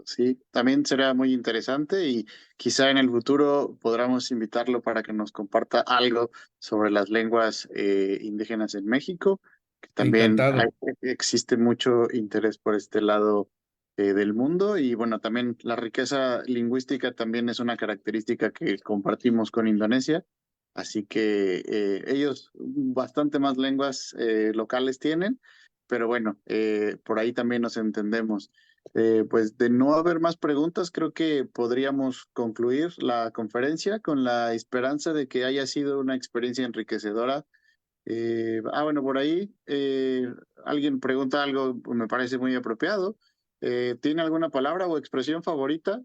[SPEAKER 1] Sí, también será muy interesante y quizá en el futuro podamos invitarlo para que nos comparta algo sobre las lenguas indígenas en México, que también
[SPEAKER 2] Encantado.
[SPEAKER 1] existe mucho interés por este lado del mundo y bueno, también la riqueza lingüística también es una característica que compartimos con Indonesia, así que ellos bastante más lenguas locales tienen, pero bueno, por ahí también nos entendemos. Pues de no haber más preguntas, creo que podríamos concluir la conferencia con la esperanza de que haya sido una experiencia enriquecedora. Bueno, por ahí alguien pregunta algo, me parece muy apropiado. ¿Tiene alguna palabra o expresión favorita?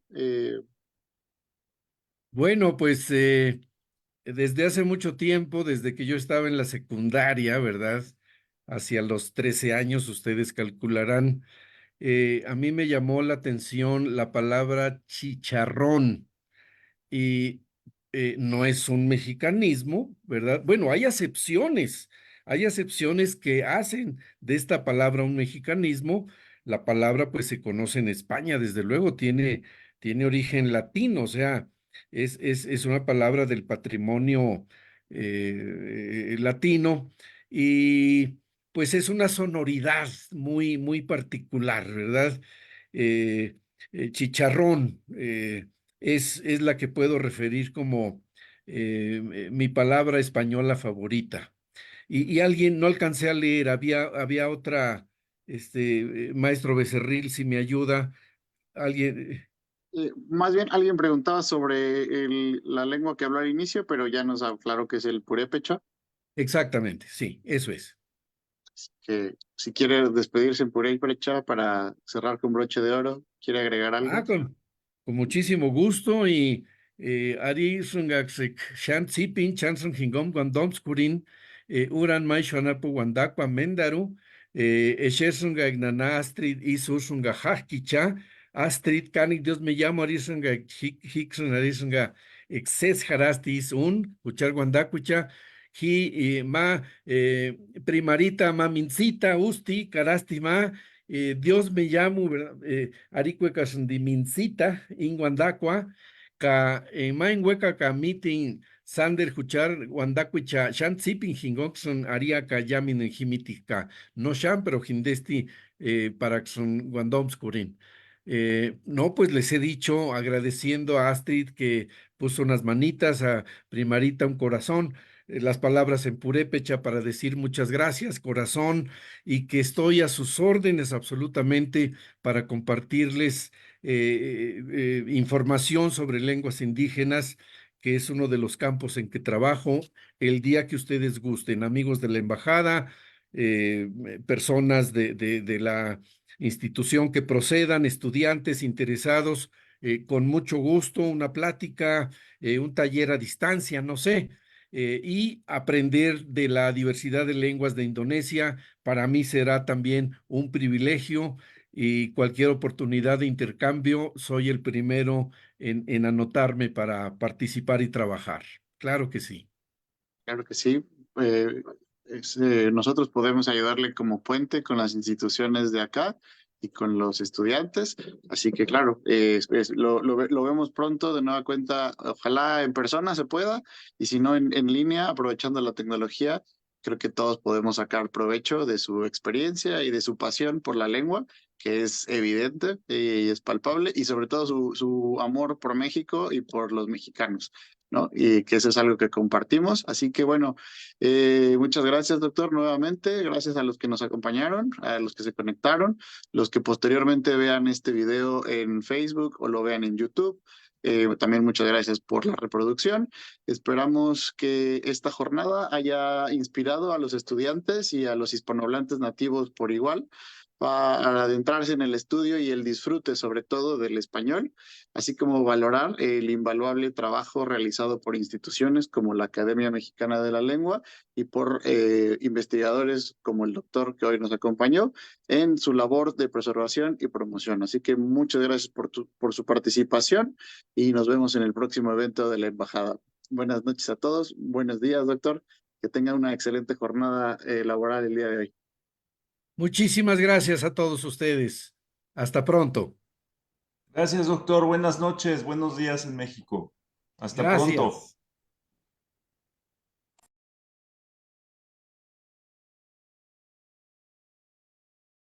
[SPEAKER 2] Bueno, pues desde hace mucho tiempo, desde que yo estaba en la secundaria, ¿verdad? Hacia los 13 años, ustedes calcularán, a mí me llamó la atención la palabra chicharrón y no es un mexicanismo, ¿verdad? Bueno, hay acepciones que hacen de esta palabra un mexicanismo. La palabra pues se conoce en España, desde luego, tiene origen latino, o sea, es una palabra del patrimonio latino y pues es una sonoridad muy particular, ¿verdad? Eh, chicharrón. Es la que puedo referir como mi palabra española favorita. Y alguien, no alcancé a leer, había otra, maestro Becerril, si me ayuda, alguien,
[SPEAKER 1] Más bien alguien preguntaba sobre la lengua que habló al inicio, pero ya nos aclaró que es el purépecha,
[SPEAKER 2] exactamente, sí, eso es.
[SPEAKER 1] que si quiere despedirse en purépecha para cerrar con broche de oro, ¿quiere agregar
[SPEAKER 2] Ah,
[SPEAKER 1] algo?
[SPEAKER 2] con muchísimo gusto y Ari Sungaksik Shan Zipin, Chanson Hingom, Guandomskurin, Uran Mai Shonapu Wandakwa Mendaru, Eshersunga Ignana Astrid Isursunga Hachkicha, Astrid Kanik, Dios me llamo Arisunga Hickson, Arisunga Exces Harastis Un, Kuchar Guandakucha, Ma Primarita Mamincita Usti, Karasti Ma. Dios me llamo, ¿verdad? Aricueca Sundimincita, Inguandacua, Ka Mainhueca ka meeting Sander Juchar, Wandacuicha, Shan Zipin Hingoxon, Ariaka Yamin en Jimitica, no Shan, pero Hindesti para Xon Wandomskurin. No, pues les he dicho, agradeciendo a Astrid que puso unas manitas, a Primarita un corazón, las palabras en purépecha para decir muchas gracias, corazón, y que estoy a sus órdenes absolutamente para compartirles información sobre lenguas indígenas, que es uno de los campos en que trabajo, el día que ustedes gusten, amigos de la embajada, personas de la institución que procedan, estudiantes interesados, con mucho gusto, una plática, un taller a distancia, no sé. Y aprender de la diversidad de lenguas de Indonesia para mí será también un privilegio y cualquier oportunidad de intercambio, soy el primero en anotarme para participar y trabajar. Claro que sí.
[SPEAKER 1] Claro que sí. Eh, Nosotros podemos ayudarle como puente con las instituciones de acá y con los estudiantes. Así que, claro, lo vemos pronto de nueva cuenta. Ojalá en persona se pueda y si no en línea, aprovechando la tecnología. Creo que todos podemos sacar provecho de su experiencia y de su pasión por la lengua, que es evidente y es palpable, y sobre todo su amor por México y por los mexicanos. ¿no? Y que eso es algo que compartimos. Así que bueno, muchas gracias, doctor, nuevamente. Gracias a los que nos acompañaron, a los que se conectaron, los que posteriormente vean este video en Facebook o lo vean en YouTube. También muchas gracias por la reproducción. Esperamos que esta jornada haya inspirado a los estudiantes y a los hispanohablantes nativos por igual para adentrarse en el estudio y el disfrute sobre todo del español, así como valorar el invaluable trabajo realizado por instituciones como la Academia Mexicana de la Lengua y por investigadores como el doctor que hoy nos acompañó en su labor de preservación y promoción. Así que muchas gracias por su participación y nos vemos en el próximo evento de la Embajada. Buenas noches a todos, buenos días, doctor. Que tengan una excelente jornada laboral el día de hoy.
[SPEAKER 2] Muchísimas gracias a todos ustedes. Hasta pronto.
[SPEAKER 3] Gracias, doctor. Buenas noches, buenos días en México. Hasta pronto.
[SPEAKER 2] Gracias.